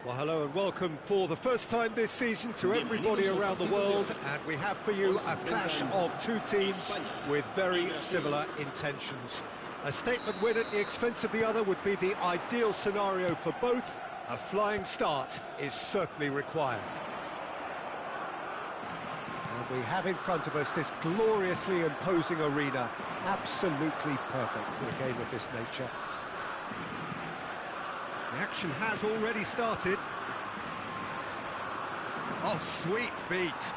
Well, hello and welcome for the first time this season to everybody around the world, and we have for you a clash of two teams with very similar intentions. A statement win at the expense of the other would be the ideal scenario for both. A flying start is certainly required. And we have in front of us this gloriously imposing arena, absolutely perfect for a game of this nature. The action has already started. Oh, sweet feet.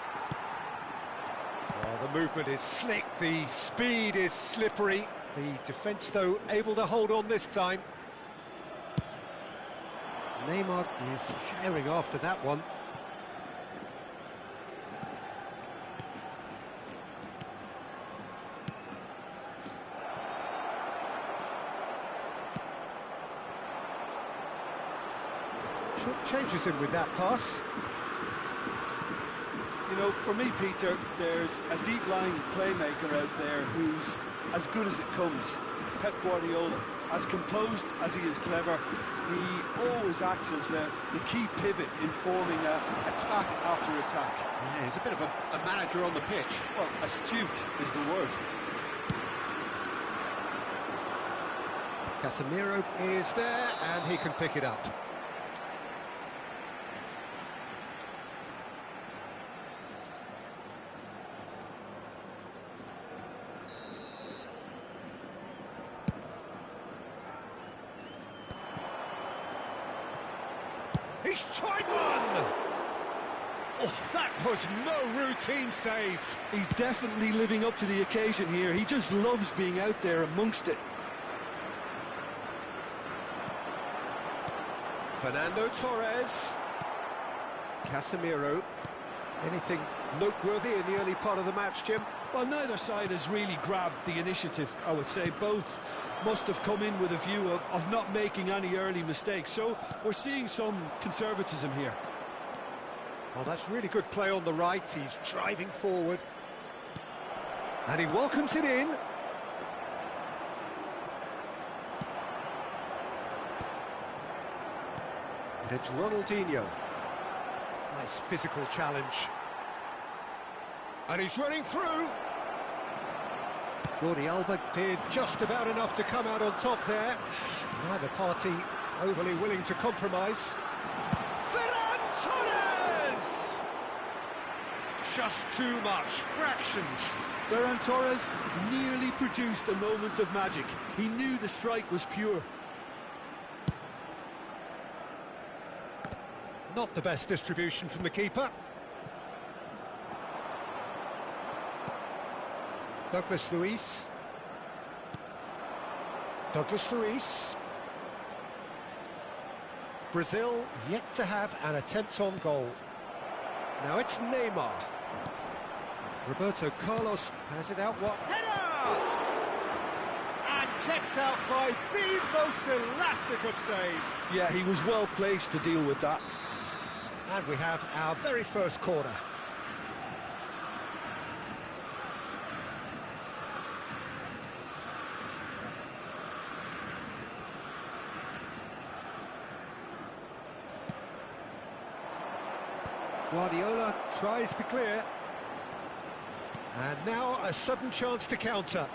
Well, the movement is slick, the speed is slippery. The defence, though, able to hold on this time. Neymar is herring after that one. Changes him with that pass. You know, for me, Peter, there's a deep-lying playmaker out there who's as good as it comes. Pep Guardiola, as composed as he is clever, he always acts as the key pivot in forming attack after attack. Yeah, he's a bit of a manager on the pitch. Well, astute is the word. Casemiro is there, and he can pick it up. He's tried one! Oh, that was no routine save. He's definitely living up to the occasion here. He just loves being out there amongst it. Fernando Torres. Casemiro. Anything noteworthy in the early part of the match, Jim? Well, neither side has really grabbed the initiative, I would say. Both must have come in with a view of not making any early mistakes. So we're seeing some conservatism here. Well, that's really good play on the right. He's driving forward. And he welcomes it in. And it's Ronaldinho. Nice physical challenge. And he's running through. Jordi Alba did just about enough to come out on top there. Neither party overly willing to compromise. Ferran Torres! Just too much, fractions. Ferran Torres nearly produced a moment of magic. He knew the strike was pure. Not the best distribution from the keeper. Douglas Luiz. Douglas Luiz. Brazil yet to have an attempt on goal. Now it's Neymar. Roberto Carlos has it out. What header! And kept out by the most elastic of saves. Yeah, he was well placed to deal with that. And we have our very first corner. Guardiola tries to clear. And now a sudden chance to counter.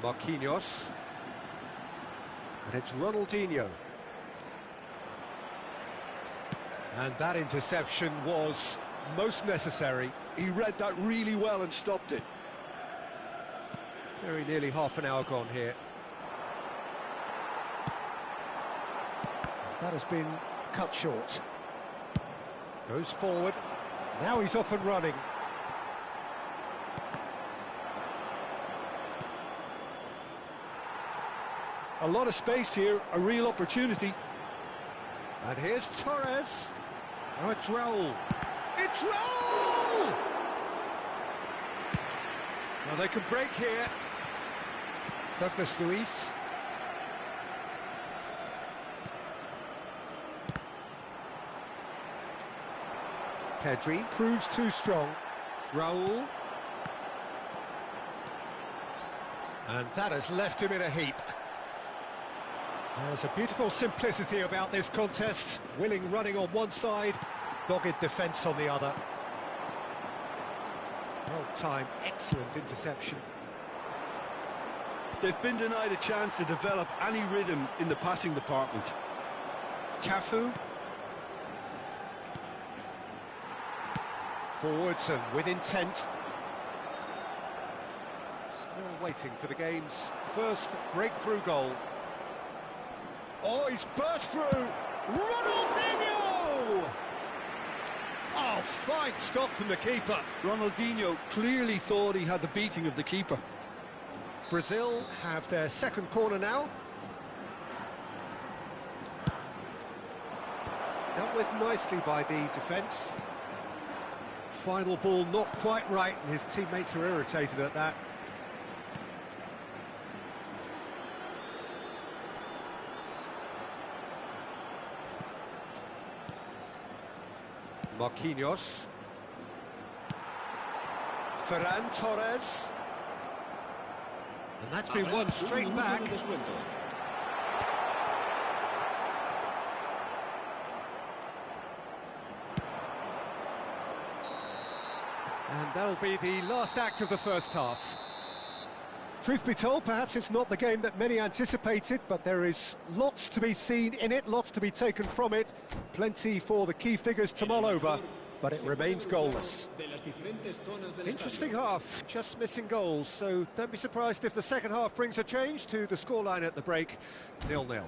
Marquinhos. And it's Ronaldinho. And that interception was most necessary. He read that really well and stopped it. Very nearly half an hour gone here. That has been cut short. Goes forward. Now he's off and running. A lot of space here, a real opportunity. And here's Torres. Now it's Raul. It's Raul! Now they can break here. Douglas Luiz. Pedri proves too strong. Raul. And that has left him in a heap. There's a beautiful simplicity about this contest. Willing running on one side, dogged defence on the other. Well timed, excellent interception. They've been denied a chance to develop any rhythm in the passing department. Cafu. Forwards and with intent. Still waiting for the game's first breakthrough goal. Oh, he's burst through! Ronaldinho! Oh, fine stop from the keeper. Ronaldinho clearly thought he had the beating of the keeper. Brazil have their second corner now. Dealt with nicely by the defence. Final ball not quite right, and his teammates are irritated at that. Marquinhos. Ferran Torres. And that's been won straight back. And that'll be the last act of the first half. Truth be told, perhaps it's not the game that many anticipated, but there is lots to be seen in it, lots to be taken from it. Plenty for the key figures to mull over, but it remains goalless. Interesting half, just missing goals, so don't be surprised if the second half brings a change to the scoreline at the break, 0-0.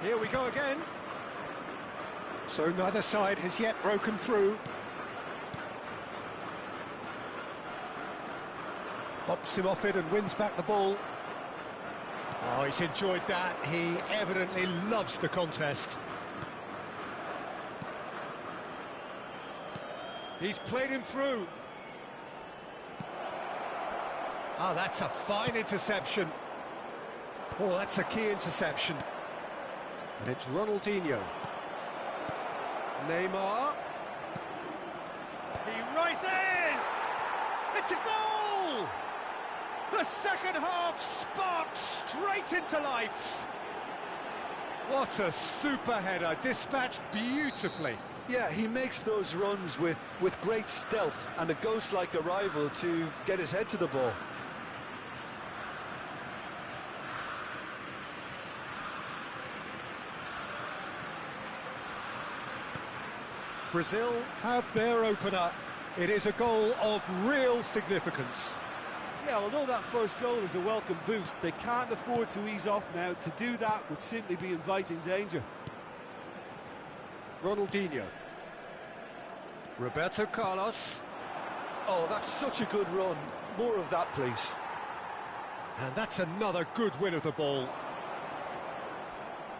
Here we go again. So neither side has yet broken through. Bops him off it and wins back the ball. Oh, he's enjoyed that. He evidently loves the contest. He's played him through. Oh, that's a fine interception. Oh, that's a key interception. And it's Ronaldinho. Neymar. He rises! It's a goal! The second half sparks straight into life. What a super header, dispatched beautifully. Yeah, he makes those runs with great stealth and a ghost-like arrival to get his head to the ball. Brazil have their opener. It is a goal of real significance. Yeah, although that first goal is a welcome boost, they can't afford to ease off now. To do that would simply be inviting danger. Ronaldinho. Roberto Carlos. Oh, that's such a good run. More of that, please. And that's another good win of the ball.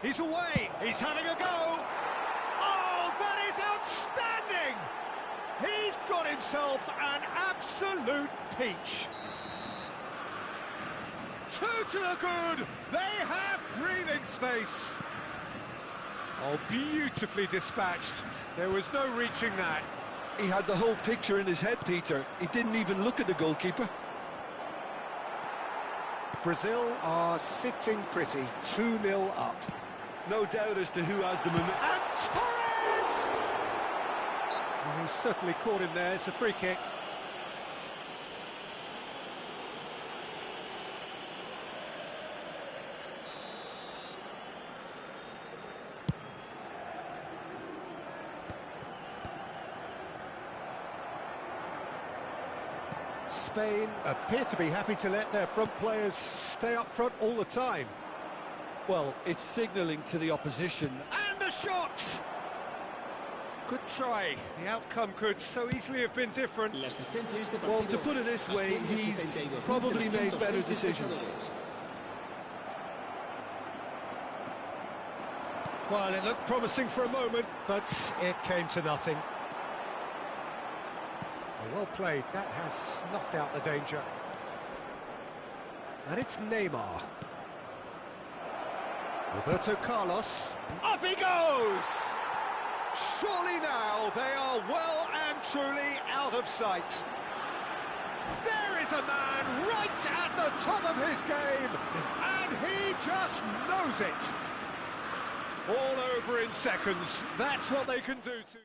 He's away. He's having a go. Oh, that is outstanding. He's got himself an absolute peach. Two to the good. They have breathing space. Oh, beautifully dispatched. There was no reaching that. He had the whole picture in his head, Peter. He didn't even look at the goalkeeper. Brazil are sitting pretty, 2-0 up. No doubt as to who has the momentum. And Torres! Well, he certainly caught him there. It's a free kick. Spain appear to be happy to let their front players stay up front all the time. Well, it's signalling to the opposition. And a shot! Good try. The outcome could so easily have been different. Well, to put it this way, he's probably made better decisions. Well, it looked promising for a moment, but it came to nothing. Well played, that has snuffed out the danger. And it's Neymar. Roberto Carlos. Up he goes! Surely now they are well and truly out of sight. There is a man right at the top of his game, and he just knows it. All over in seconds, that's what they can do to...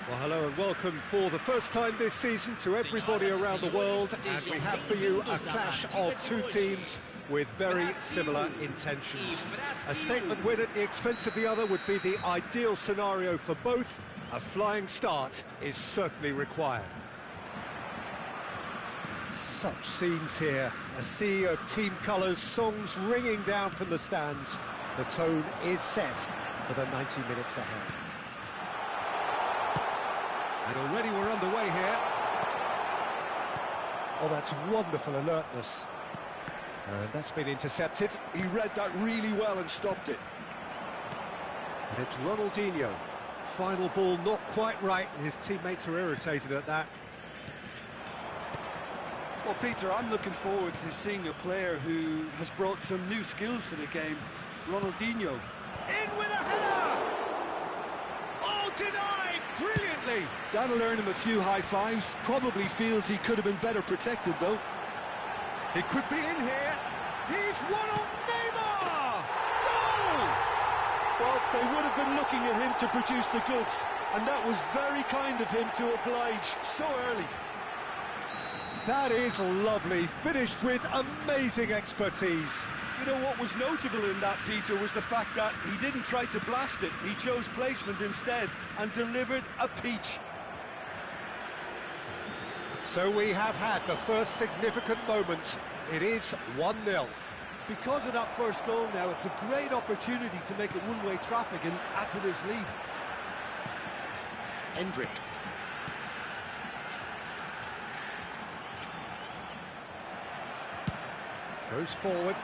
Well, hello and welcome for the first time this season to everybody around the world, and we have for you a clash of two teams with very similar intentions. A statement win at the expense of the other would be the ideal scenario for both. A flying start is certainly required. Such scenes here, a sea of team colours, songs ringing down from the stands. The tone is set for the 90 minutes ahead. And already we're underway here. Oh, that's wonderful alertness. And that's been intercepted. He read that really well and stopped it. And it's Ronaldinho. Final ball not quite right, and his teammates are irritated at that. Well, Peter, I'm looking forward to seeing a player who has brought some new skills to the game. Ronaldinho. In with a header! Oh, denied! Brilliantly! That'll earn him a few high fives. Probably feels he could have been better protected, though. He could be in here. He's one on Neymar! Goal! Well, they would have been looking at him to produce the goods, and that was very kind of him to oblige so early. That is lovely, finished with amazing expertise. You know what was notable in that, Peter, was the fact that he didn't try to blast it. He chose placement instead and delivered a peach. So we have had the first significant moment. It is 1-0. Because of that first goal now, it's a great opportunity to make it one-way traffic and add to this lead. Hendrick. Goes forward.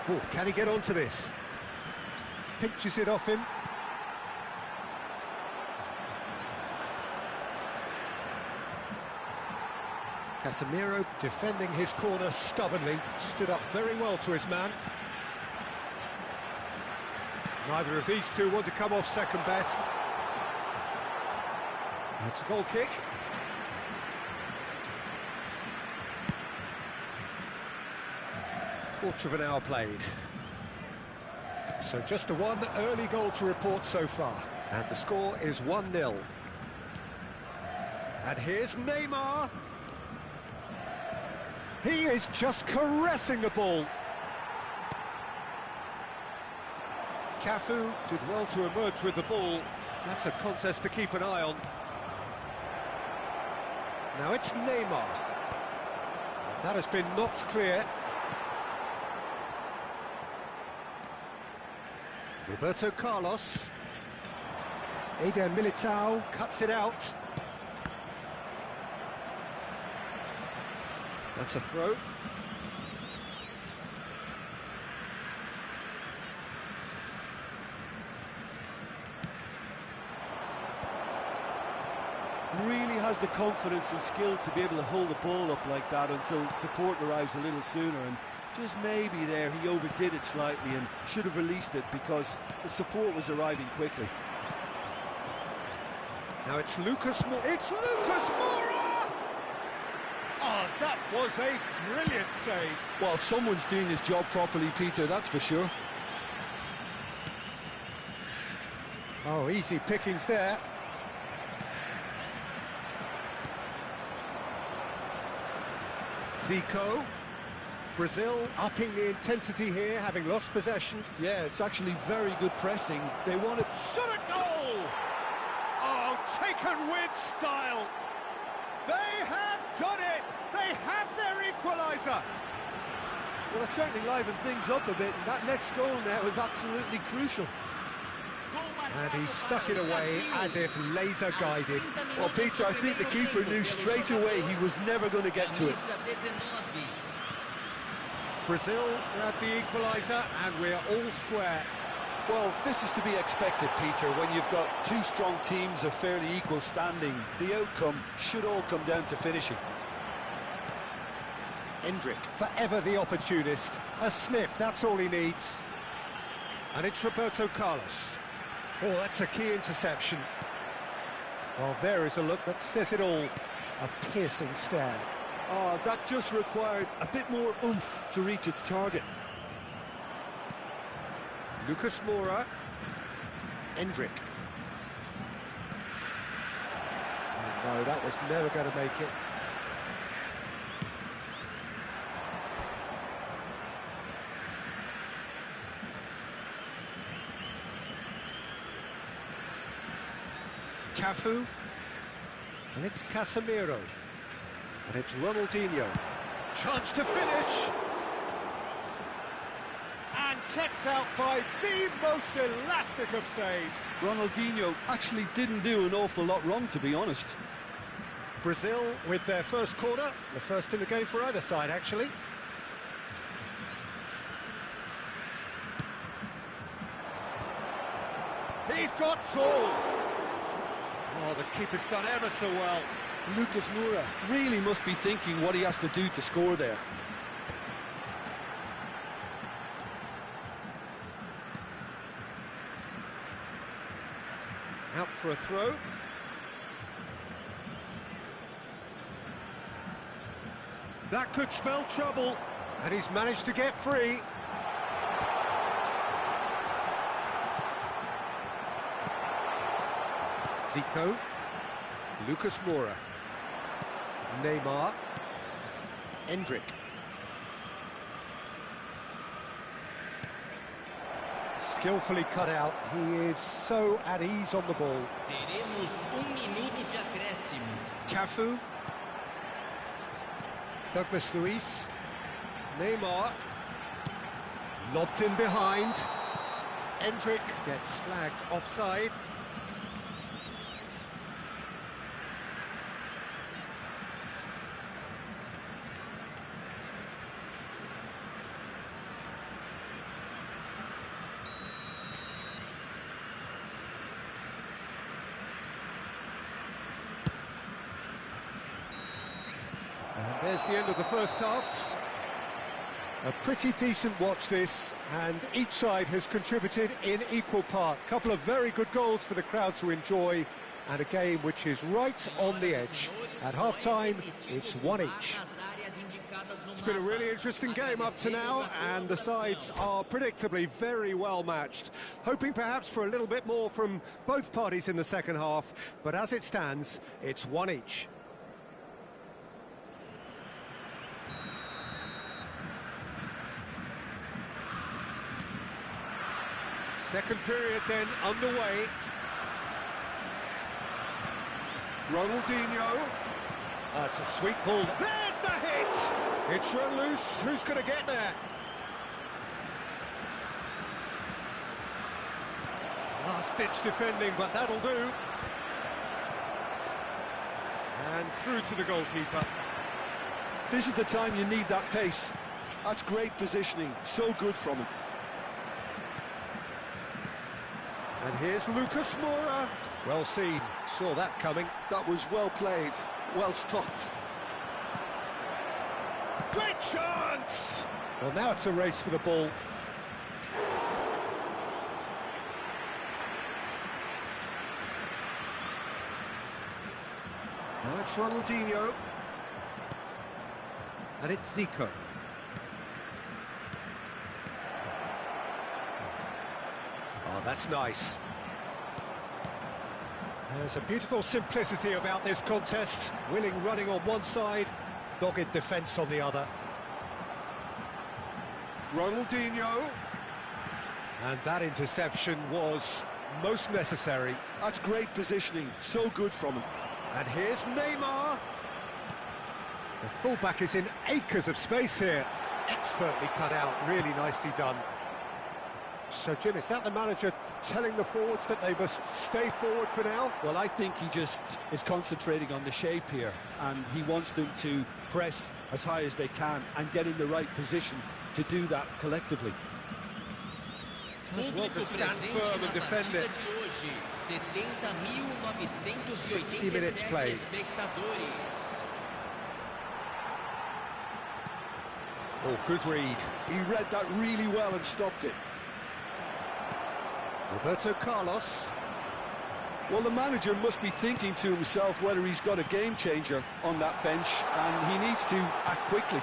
Oh, can he get onto this? Pinches it off him. Casemiro defending his corner stubbornly, stood up very well to his man. Neither of these two want to come off second best. That's a goal kick. Quarter of an hour played. So just the one early goal to report so far. And the score is 1-0. And here's Neymar. He is just caressing the ball. Cafu did well to emerge with the ball. That's a contest to keep an eye on. Now it's Neymar. That has been knocked clear. Roberto Carlos. Eder Militao cuts it out. That's a throw. Really has the confidence and skill to be able to hold the ball up like that until support arrives a little sooner, and just maybe there he overdid it slightly and should have released it because the support was arriving quickly. Now it's Lucas Moura. It's Lucas Moura! Oh, that was a brilliant save. Well, someone's doing his job properly, Peter, that's for sure. Oh, easy pickings there. Zico. Brazil upping the intensity here, having lost possession. Yeah, it's actually very good pressing. They want it. Shot a goal! Oh, taken with style. They have done it. They have their equaliser. Well, it certainly livened things up a bit, and that next goal now is absolutely crucial. And he stuck it away as if laser guided. Well, Peter, I think the keeper knew straight away he was never going to get to it. Brazil grabbed the equaliser, and we're all square. Well, this is to be expected, Peter, when you've got two strong teams of fairly equal standing. The outcome should all come down to finishing. Hendrick, forever the opportunist. A sniff, that's all he needs. And it's Roberto Carlos. Oh, that's a key interception. Well, there is a look that says it all. A piercing stare. Oh, that just required a bit more oomph to reach its target. Lucas Moura. Hendrick. No, that was never going to make it. Cafu, and it's Casemiro, and it's Ronaldinho. Chance to finish, and kept out by the most elastic of saves. Ronaldinho actually didn't do an awful lot wrong, to be honest. Brazil with their first corner, the first in the game for either side, actually. He's got tall. Oh, the keeper's done ever so well. Lucas Moura really must be thinking what he has to do to score there. Out for a throw. That could spell trouble, and he's managed to get free. Zico, Lucas Moura, Neymar, Endrick. Skillfully cut out, he is so at ease on the ball. Teremos minuto de acréscimo. Cafu, Douglas Luiz, Neymar, lobbed in behind. Endrick gets flagged offside. And there's the end of the first half. A pretty decent watch this, and each side has contributed in equal part. A couple of very good goals for the crowd to enjoy, and a game which is right on the edge. At half-time, it's one each. It's been a really interesting game up to now, and the sides are predictably very well matched. Hoping perhaps for a little bit more from both parties in the second half, but as it stands, it's one each. Second period then underway. Ronaldinho. It's a sweet ball. There's the hit! It's run loose. Who's going to get there? Last-ditch defending, but that'll do. And through to the goalkeeper. This is the time you need that pace. That's great positioning. So good from him. And here's Lucas Moura. Well seen, saw that coming. That was well played, well stopped. Great chance! Well, now it's a race for the ball. Now it's Ronaldinho. And it's Zico. Oh, that's nice. There's a beautiful simplicity about this contest. Willing running on one side, dogged defence on the other. Ronaldinho. And that interception was most necessary. That's great positioning, so good from him. And here's Neymar. The fullback is in acres of space here. Expertly cut out, really nicely done. So, Jim, is that the manager telling the forwards that they must stay forward for now? Well, I think he just is concentrating on the shape here, and he wants them to press as high as they can and get in the right position to do that collectively. Does well to stand firm and defend it. 60 minutes played. Oh, good read. He read that really well and stopped it. Roberto Carlos. Well, the manager must be thinking to himself whether he's got a game changer on that bench, and he needs to act quickly.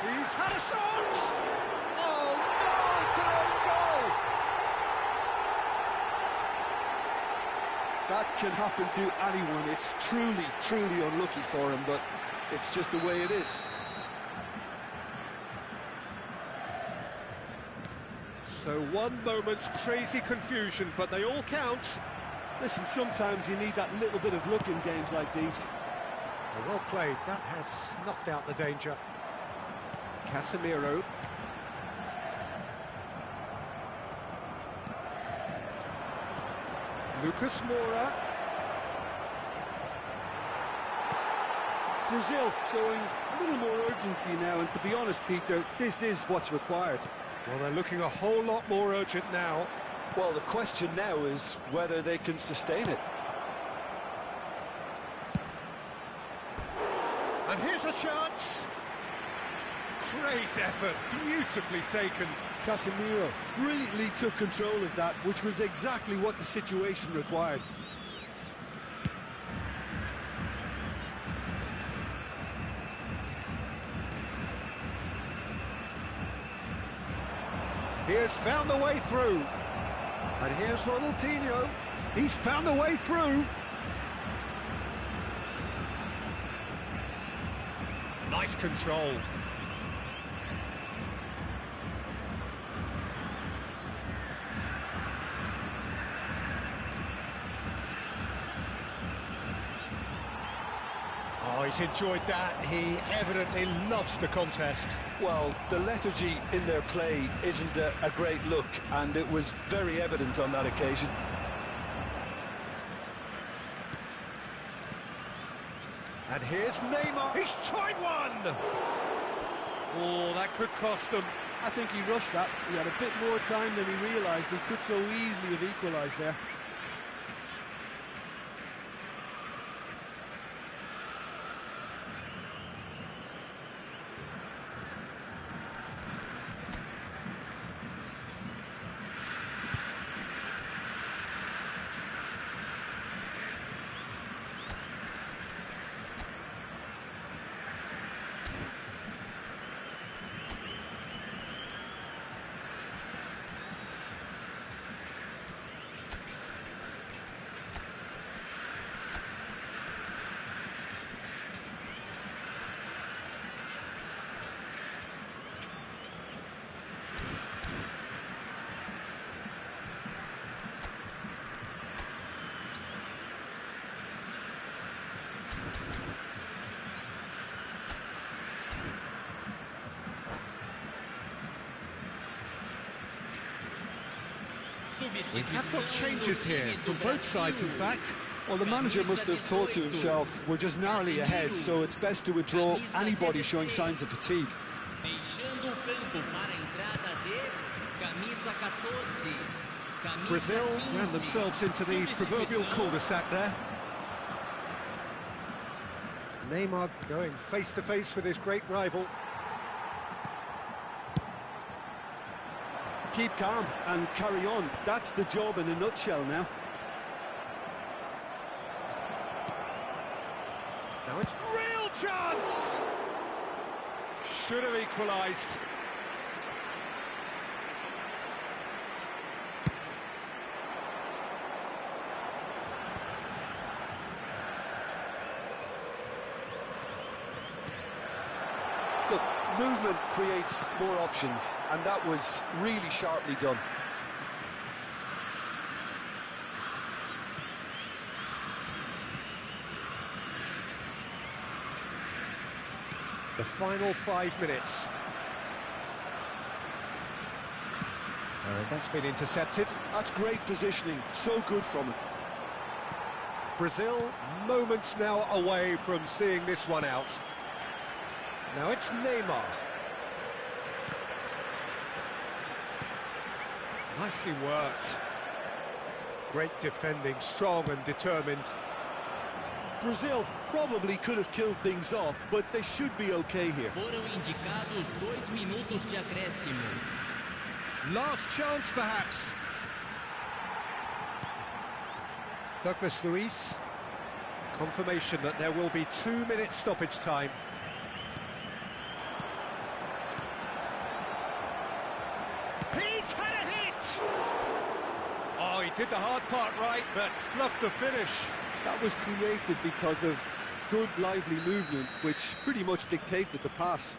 He's had a shot! Oh no, it's an own goal! That can happen to anyone. It's truly, truly unlucky for him, but it's just the way it is. So one moment's crazy confusion, but they all count. Listen, sometimes you need that little bit of luck in games like these. Well played, that has snuffed out the danger. Casemiro. Lucas Moura. Brazil showing a little more urgency now, and to be honest, Peter, this is what's required. Well, they're looking a whole lot more urgent now. Well, the question now is whether they can sustain it. And here's a chance. Great effort, beautifully taken. Casemiro brilliantly took control of that, which was exactly what the situation required. He has found a way through. And here's Ronaldinho. He's found a way through. Nice control. Oh, he's enjoyed that. He evidently loves the contest. Well, the lethargy in their play isn't a great look, and it was very evident on that occasion. And here's Neymar. He's tried one! Oh, that could cost them. I think he rushed that. He had a bit more time than he realised. He could so easily have equalised there. We have got changes here from both sides, in fact. Well, the manager must have thought to himself, we're just narrowly ahead, so it's best to withdraw anybody showing signs of fatigue. Brazil ran themselves into the proverbial cul-de-sac there. Neymar going face-to-face with his great rival. Keep calm and carry on. That's the job in a nutshell now. Now it's real chance! Should have equalised. Look, movement creates more options, and that was really sharply done. The final 5 minutes. That's been intercepted. That's great positioning, so good from him. Brazil moments now away from seeing this one out. Now it's Neymar. Nicely worked. Great defending, strong and determined. Brazil probably could have killed things off, but they should be okay here. Foram indicados 2 minutos de acréscimo. Last chance, perhaps. Douglas Luiz. Confirmation that there will be 2 minutes stoppage time. He's had a hit! Oh, he did the hard part right, but fluffed the finish. That was created because of good, lively movement, which pretty much dictated the pass.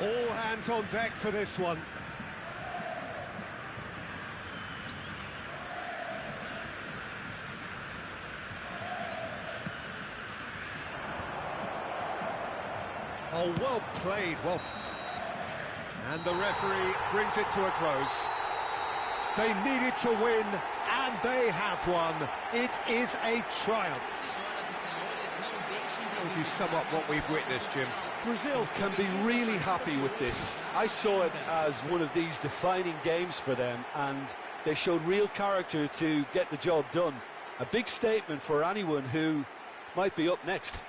All hands on deck for this one. Oh, well played, well. And the referee brings it to a close. They needed to win, and they have won. It is a triumph. How would you sum up what we've witnessed, Jim? Brazil can be really happy with this. I saw it as one of these defining games for them, and they showed real character to get the job done. A big statement for anyone who might be up next.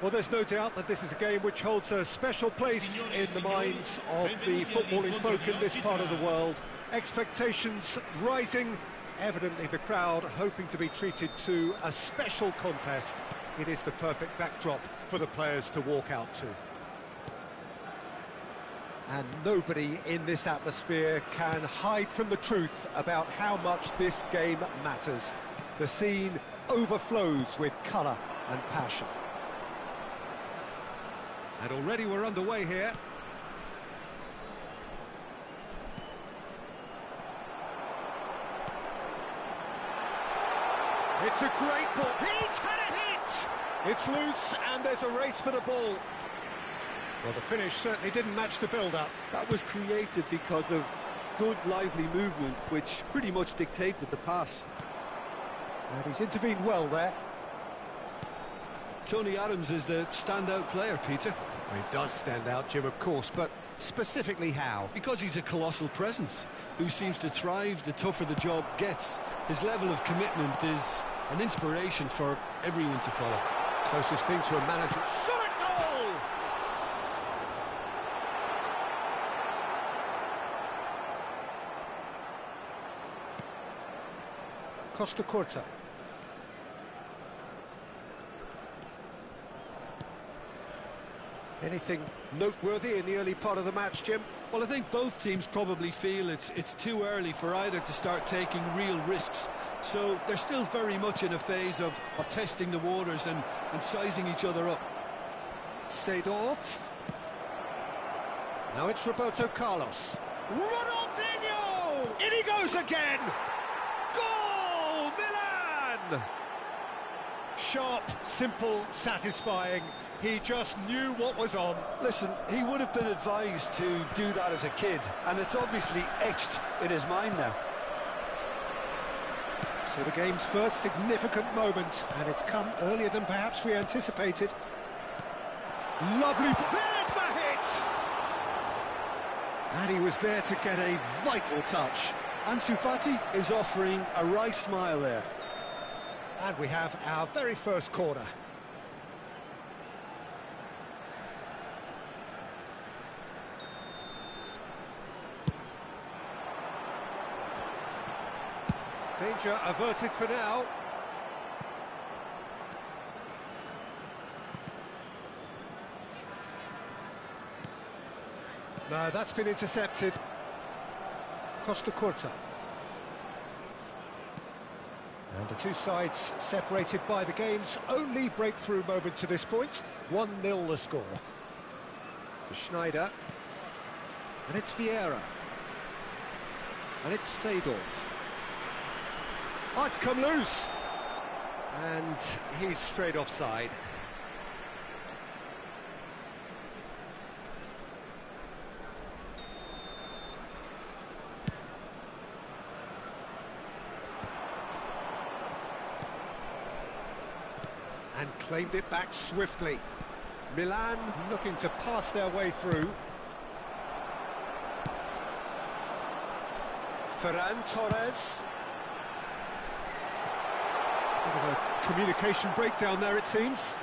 Well, there's no doubt that this is a game which holds a special place in the minds of the footballing folk in this part of the world. Expectations rising, evidently the crowd hoping to be treated to a special contest. It is the perfect backdrop for the players to walk out to. And nobody in this atmosphere can hide from the truth about how much this game matters. The scene overflows with colour and passion. And already we're underway here. It's a great ball. He's had a hit! It's loose and there's a race for the ball. Well, the finish certainly didn't match the build-up. That was created because of good, lively movement, which pretty much dictated the pass. And he's intervened well there. Tony Adams is the standout player, Peter. He does stand out, Jim, of course, but specifically how? Because he's a colossal presence who seems to thrive the tougher the job gets. His level of commitment is an inspiration for everyone to follow. Closest thing to a manager. Shot a goal! Costa Corta. Anything noteworthy in the early part of the match, Jim? Well, I think both teams probably feel it's too early for either to start taking real risks. So they're still very much in a phase of testing the waters and sizing each other up. Seedorf. Now it's Roberto Carlos. Ronaldinho! In he goes again! Goal! Milan! Sharp, simple, satisfying. He just knew what was on. Listen, he would have been advised to do that as a kid, and it's obviously etched in his mind now. So the game's first significant moment, and it's come earlier than perhaps we anticipated. Lovely, there's the hit! And he was there to get a vital touch. Ansu Fati is offering a wry smile there. And we have our very first corner. Danger averted for now. No, that's been intercepted. Costa Corta. And the two sides separated by the game's only breakthrough moment to this point. 1-0 the score. To Schneider. And it's Vieira. And it's Seedorf. Oh, it's come loose. And he's straight offside. And claimed it back swiftly. Milan looking to pass their way through. Ferran Torres. Bit of a communication breakdown there, it seems.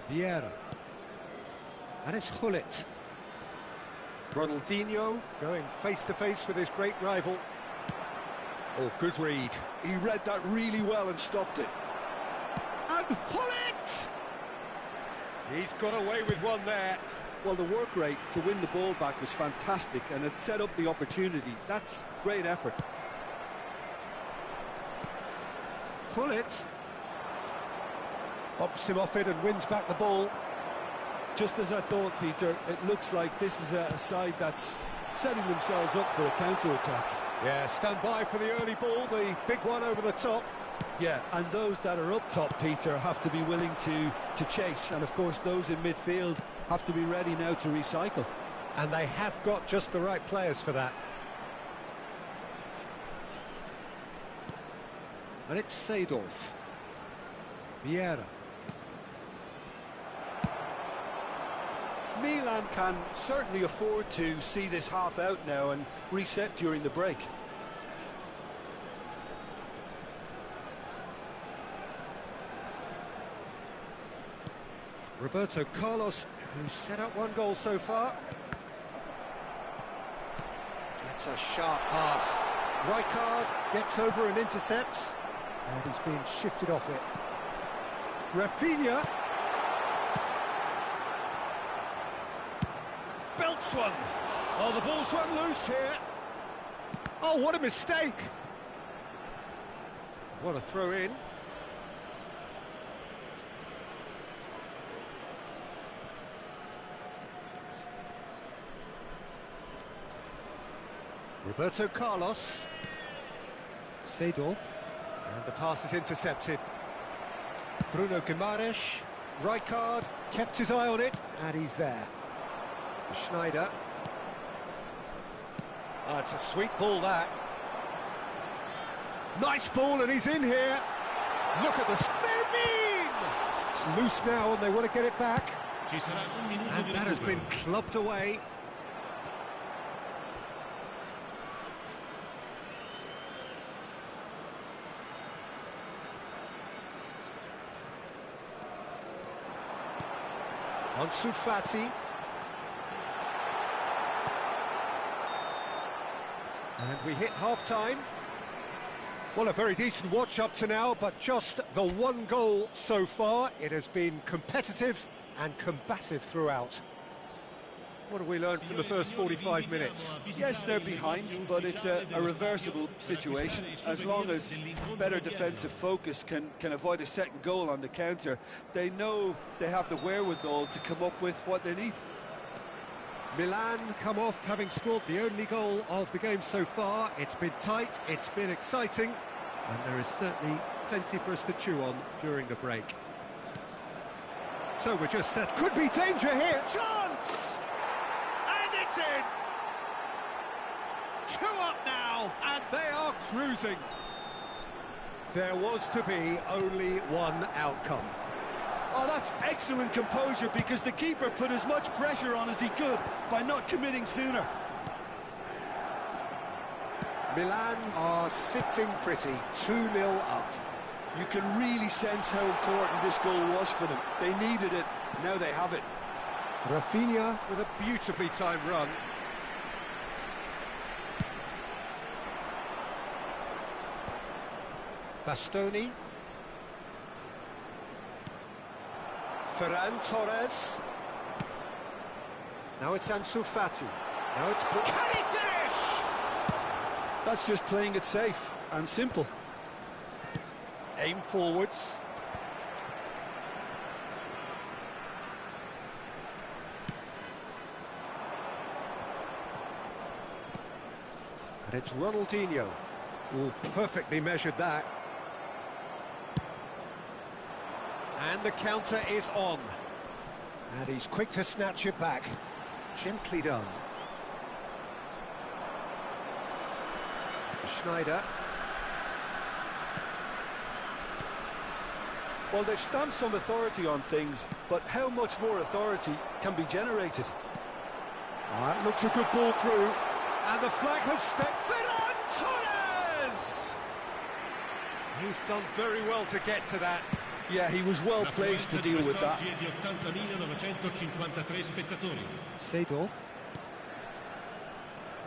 Vieira. And it's Hullet. Ronaldinho going face-to-face with his great rival. Oh, good read. He read that really well and stopped it. And Hullet! He's got away with one there. Well, the work rate to win the ball back was fantastic, and it set up the opportunity. That's great effort. Hullet bumps him off it and wins back the ball. Just as I thought, Peter, it looks like this is a side that's setting themselves up for a counter-attack. Yeah, stand by for the early ball, the big one over the top. Yeah, and those that are up top, Peter, have to be willing to chase. And, of course, those in midfield have to be ready now to recycle. And they have got just the right players for that. And it's Seedorf. Vieira. Milan can certainly afford to see this half out now and reset during the break. Roberto Carlos, who's set up one goal so far. That's a sharp pass. Rijkaard gets over and intercepts, and he's being shifted off it. Rafinha. Belts one. Oh, the ball's run loose here. Oh, what a mistake. What a throw in. Roberto Carlos. Seedorf. And the pass is intercepted. Bruno Guimaraes. Rijkaard kept his eye on it, and he's there. Schneider. Oh, it's a sweet ball, that. Nice ball, and he's in here. Look at the spin! It's loose now, and they want to get it back. And that has been clubbed away. Ansu Fati. And we hit half-time. Well, a very decent watch up to now, but just the one goal so far. It has been competitive and combative throughout. What have we learned from the first 45 minutes? Yes, they're behind, but it's a reversible situation. As long as better defensive focus can avoid a second goal on the counter, they know they have the wherewithal to come up with what they need. Milan come off having scored the only goal of the game so far. It's been tight, it's been exciting, and there is certainly plenty for us to chew on during the break. So we're just set. Could be danger here. Chance! And it's in! 2 up now, and they are cruising. There was to be only one outcome. Oh, that's excellent composure, because the keeper put as much pressure on as he could by not committing sooner. Milan are sitting pretty, 2-0 up. You can really sense how important this goal was for them. They needed it, now they have it. Rafinha with a beautifully timed run. Bastoni. Ferran Torres. Now it's Ansu Fati. Now it's... Can he finish? That's just playing it safe and simple. Aim forwards. And it's Ronaldinho. Oh, perfectly measured that. And the counter is on. And he's quick to snatch it back. Gently done. Schneider. Well, they've stamped some authority on things, but how much more authority can be generated? That looks a good ball through. And the flag has stepped. Ferran Torres! He's done very well to get to that. Yeah, he was well placed to deal with that. Seedorf.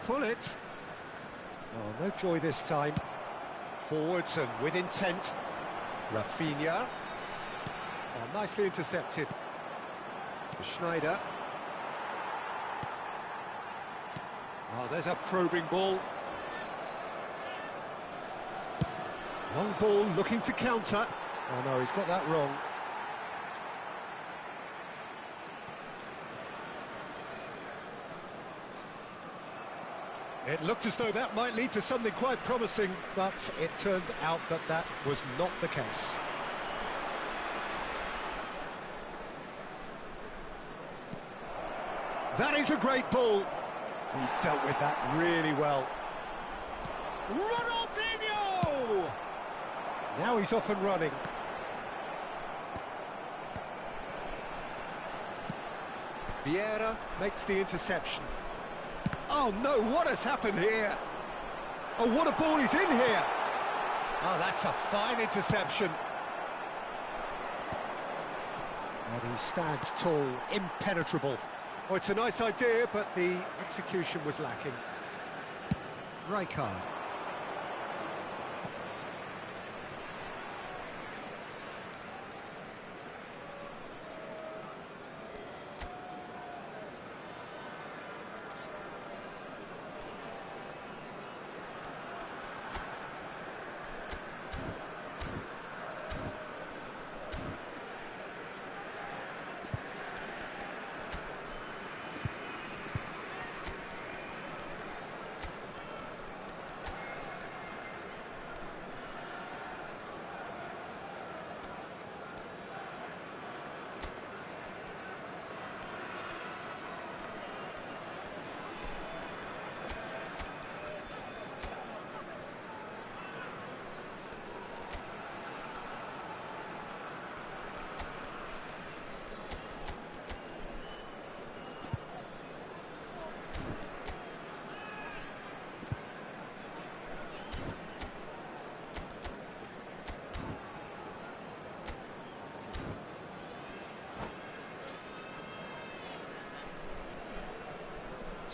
Pull it. Oh, no joy this time. Forwards and with intent. Rafinha. Oh, nicely intercepted. Schneider. Oh, there's a probing ball. Long ball looking to counter. Oh no, he's got that wrong. It looked as though that might lead to something quite promising, but it turned out that that was not the case. That is a great ball. He's dealt with that really well. Ronaldinho! Now he's off and running. Vieira makes the interception. Oh no, what has happened here? Oh, what a ball is in here! Oh, that's a fine interception. And he stands tall, impenetrable. Oh, it's a nice idea, but the execution was lacking. Rijkaard.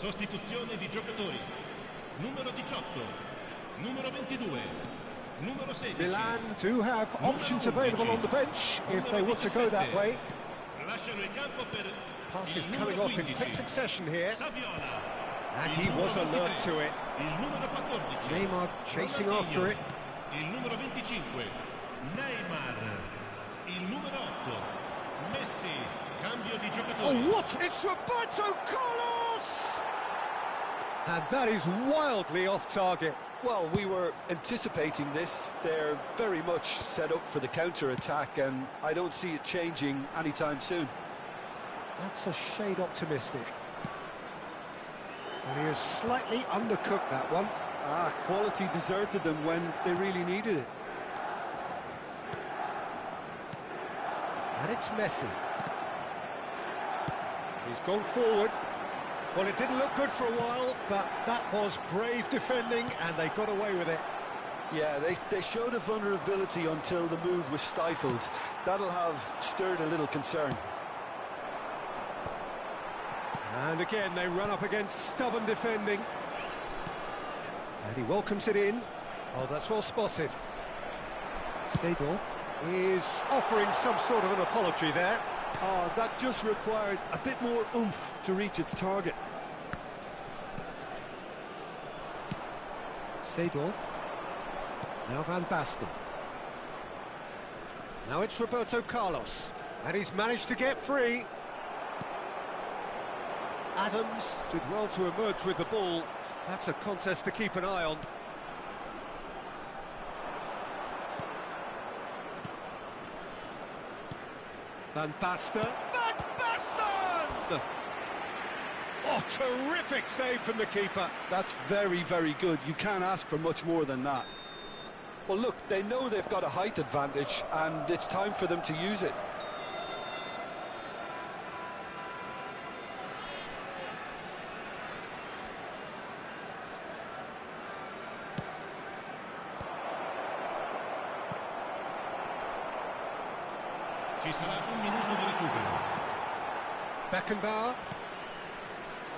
Sostituzione di giocatori. Numero 18, numero 22, numero 16. Milan do have options available on the bench if they want to go that way. Lasciano il campo per Passes il coming numero off in 15. quick succession here. Saviola. And Il he numero was alert 23. to it. Il numero 14. Neymar chasing Ronaldinho. after it. Il numero 25. Neymar. Il numero 8. Messi. Cambio di giocatori. Oh, what? It's Roberto Carlos! And that is wildly off target. Well, we were anticipating this. They're very much set up for the counter-attack, and I don't see it changing anytime soon. That's a shade optimistic. And he has slightly undercooked that one. Quality deserted them when they really needed it. And it's Messi. He's gone forward. Well, it didn't look good for a while, but that was brave defending, and they got away with it. Yeah, they showed a vulnerability until the move was stifled. That'll have stirred a little concern. And again, they run up against stubborn defending. And he welcomes it in. Oh, that's well spotted. Seedorf is offering some sort of an apology there. That just required a bit more oomph to reach its target. Seedorf. Now Van Basten. Now it's Roberto Carlos. And he's managed to get free. Adams did well to emerge with the ball. That's a contest to keep an eye on. Van Basten. Van Basten! Oh, terrific save from the keeper. That's very, very good. You can't ask for much more than that. Well, look, they know they've got a height advantage, and it's time for them to use it. Ci sarà un minuto di recupero. Beckenbauer.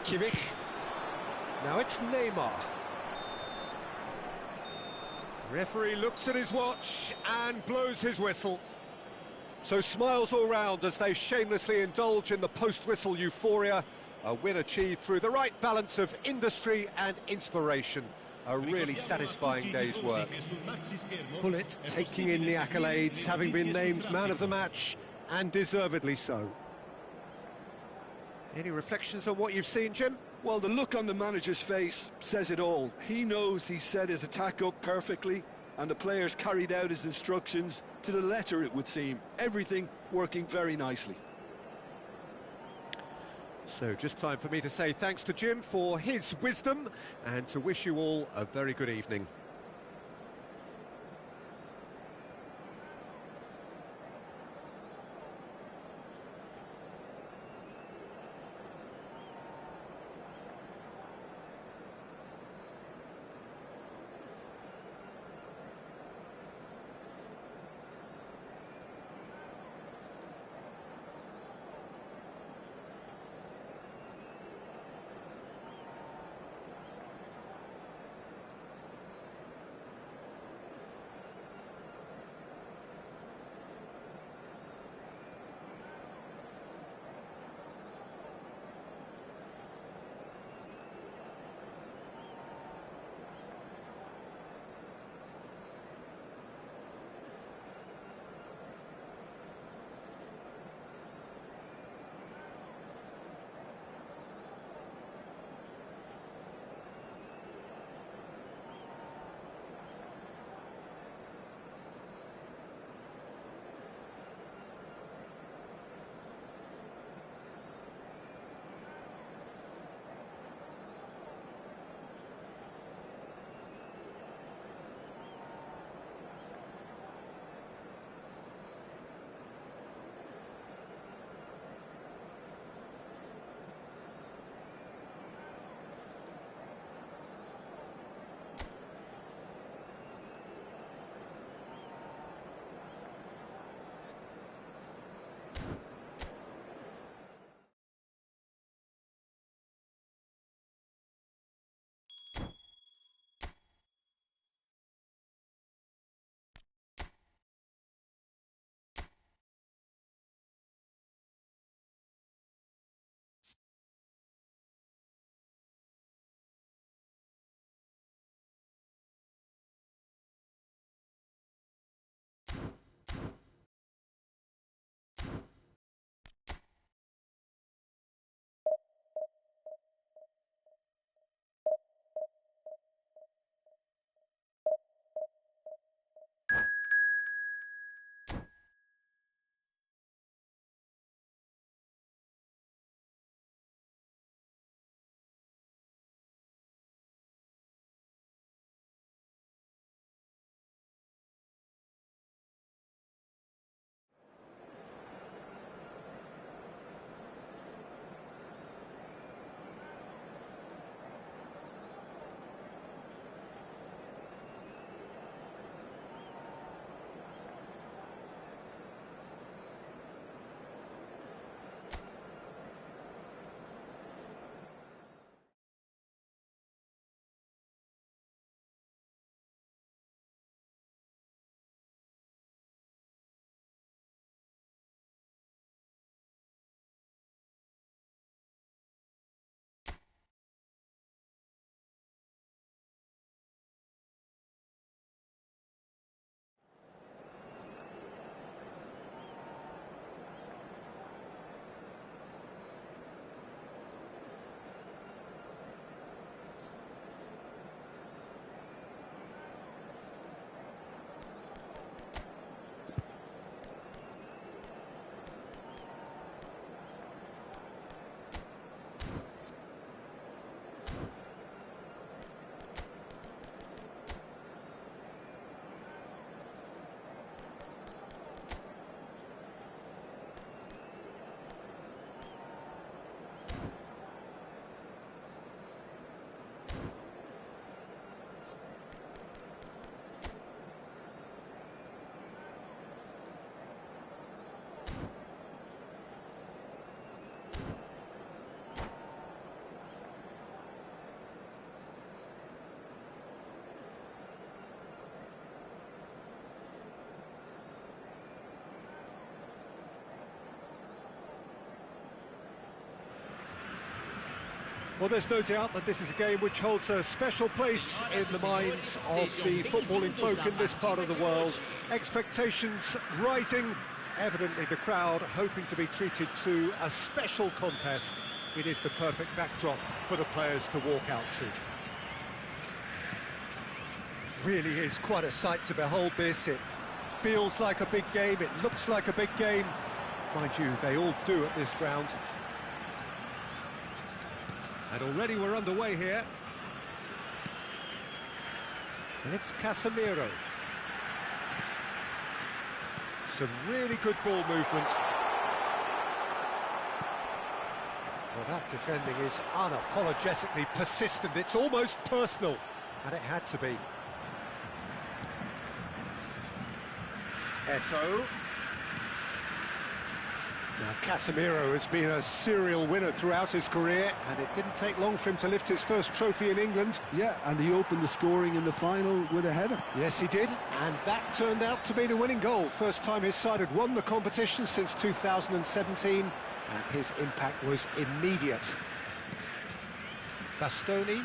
Kimmich. Now it's Neymar. Referee looks at his watch and blows his whistle. So smiles all round as they shamelessly indulge in the post-whistle euphoria. A win achieved through the right balance of industry and inspiration. A really satisfying day's work. Pullet taking in the accolades, having been named man of the match, and deservedly so. Any reflections on what you've seen, Jim? Well, the look on the manager's face says it all. He knows he set his attack up perfectly, and the players carried out his instructions to the letter, it would seem. Everything working very nicely. So just time for me to say thanks to Jim for his wisdom and to wish you all a very good evening. Well, there's no doubt that this is a game which holds a special place in the minds of the footballing folk in this part of the world. Expectations rising, evidently the crowd hoping to be treated to a special contest. It is the perfect backdrop for the players to walk out to. Really is quite a sight to behold this. It feels like a big game, it looks like a big game. Mind you, they all do at this ground. And already we're underway here. And it's Casemiro. Some really good ball movement. Well, that defending is unapologetically persistent. It's almost personal. And it had to be. Eto'o. Now, Casemiro has been a serial winner throughout his career, and it didn't take long for him to lift his first trophy in England. Yeah, and he opened the scoring in the final with a header. Yes, he did, and that turned out to be the winning goal. First time his side had won the competition since 2017, and his impact was immediate. Bastoni.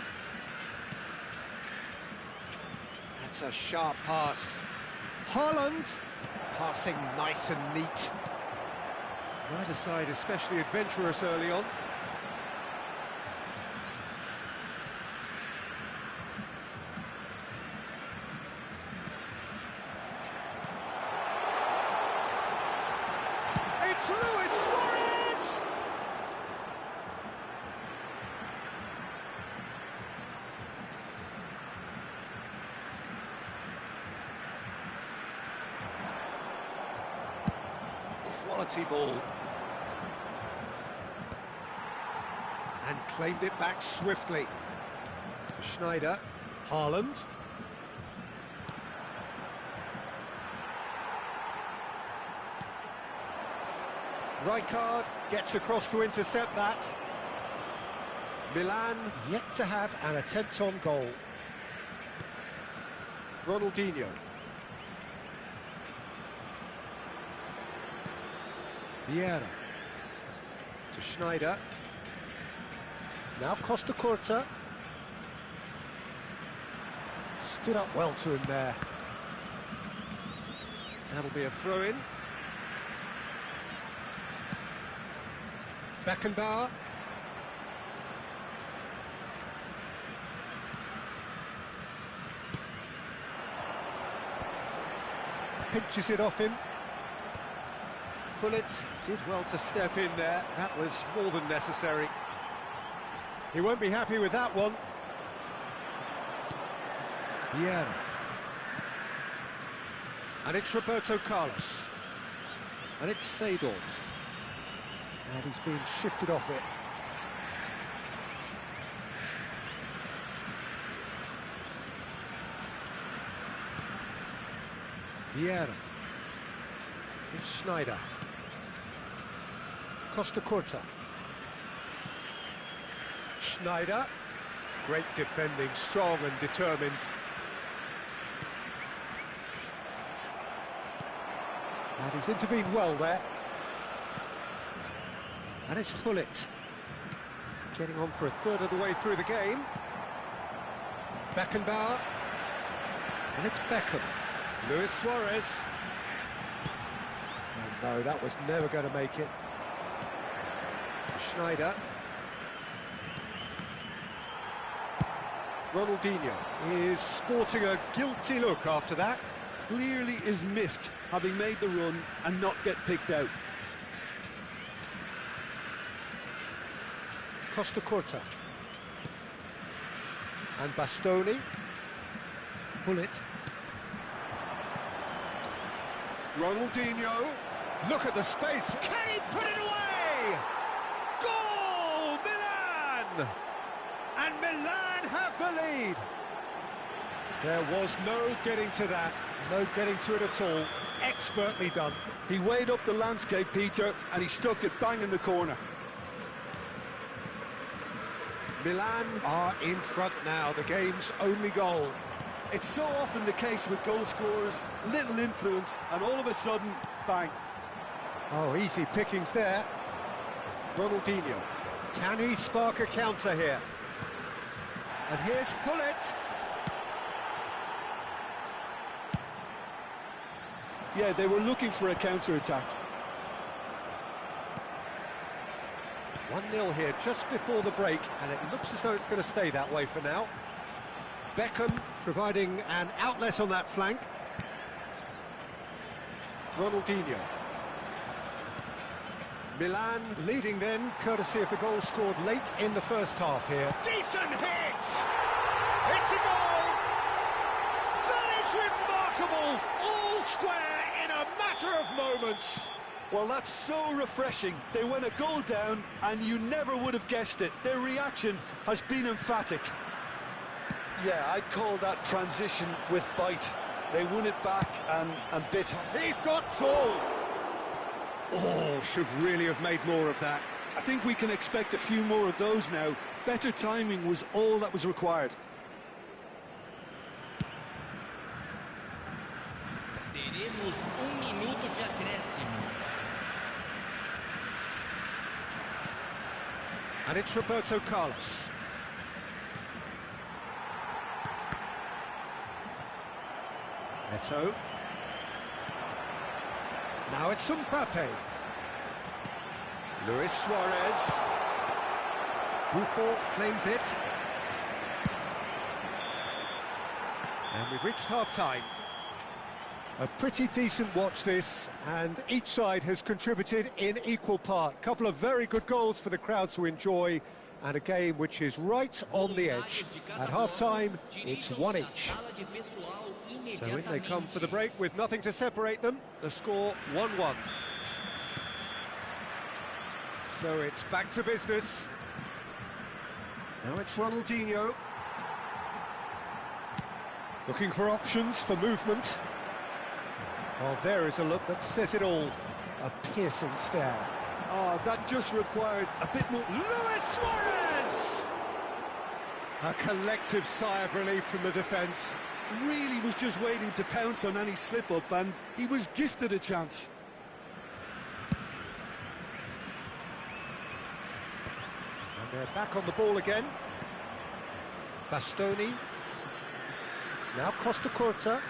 That's a sharp pass. Haaland. Passing nice and neat. Neither side especially adventurous early on. It's Luis Suarez! Quality ball. And claimed it back swiftly. Schneider, Haaland. Rijkaard gets across to intercept that. Milan yet to have an attempt on goal. Ronaldinho. Vieira. To Schneider. Now Costa Curta. Stood up well to him there. That'll be a throw-in. Beckenbauer. Pinches it off him. Gullit did well to step in there. That was more than necessary. He won't be happy with that one. Vieira. And it's Roberto Carlos. And it's Seedorf. And he's being shifted off it. Vieira. It's Schneider. Costa Curta. Schneider. Great defending, strong and determined. And he's intervened well there. And it's Gullit. Getting on for a third of the way through the game. Beckenbauer. And it's Beckham. Luis Suarez. And no, that was never going to make it. Schneider. Ronaldinho is sporting a guilty look after that. Clearly is miffed, having made the run and not get picked out. Costa Curta. And Bastoni. Gullit. Ronaldinho. Look at the space. Can he put it away? Goal! Milan! And Milan have the lead. There was no getting to that. No getting to it at all. Expertly done. He weighed up the landscape, Peter, and he stuck it bang in the corner. Milan are in front now, the game's only goal. It's so often the case with goal scorers, little influence, and all of a sudden, bang. Oh, easy pickings there. Ronaldinho Can he spark a counter here? And here's Hullet. Yeah, they were looking for a counter-attack. 1-0 here just before the break, and it looks as though it's going to stay that way for now. Beckham providing an outlet on that flank. Ronaldinho. Milan leading then, courtesy of the goal scored late in the first half here. Decent hit! It's a goal! That is remarkable! All square in a matter of moments. Well, that's so refreshing. They went a goal down, and you never would have guessed it. Their reaction has been emphatic. Yeah, I'd call that transition with bite. They won it back and bit. He's got tall! Oh, should really have made more of that. I think we can expect a few more of those now. Better timing was all that was required. Teremos minuto de acréscimo. And it's Roberto Carlos. Eto'o. Now it's Mbappe. Luis Suarez. Buffon claims it. And we've reached half-time. A pretty decent watch this, and each side has contributed in equal part. Couple of very good goals for the crowd to enjoy, and a game which is right on the edge. At half-time, it's one each. So in they come for the break with nothing to separate them. The score 1-1. So it's back to business. Now it's Ronaldinho. Looking for options for movement. Oh, there is a look that says it all. A piercing stare. Oh, that just required a bit more. Luis Suarez! A collective sigh of relief from the defence. Really was just waiting to pounce on any slip-up, and he was gifted a chance. And they're back on the ball again. Bastoni. Now Costa Curta.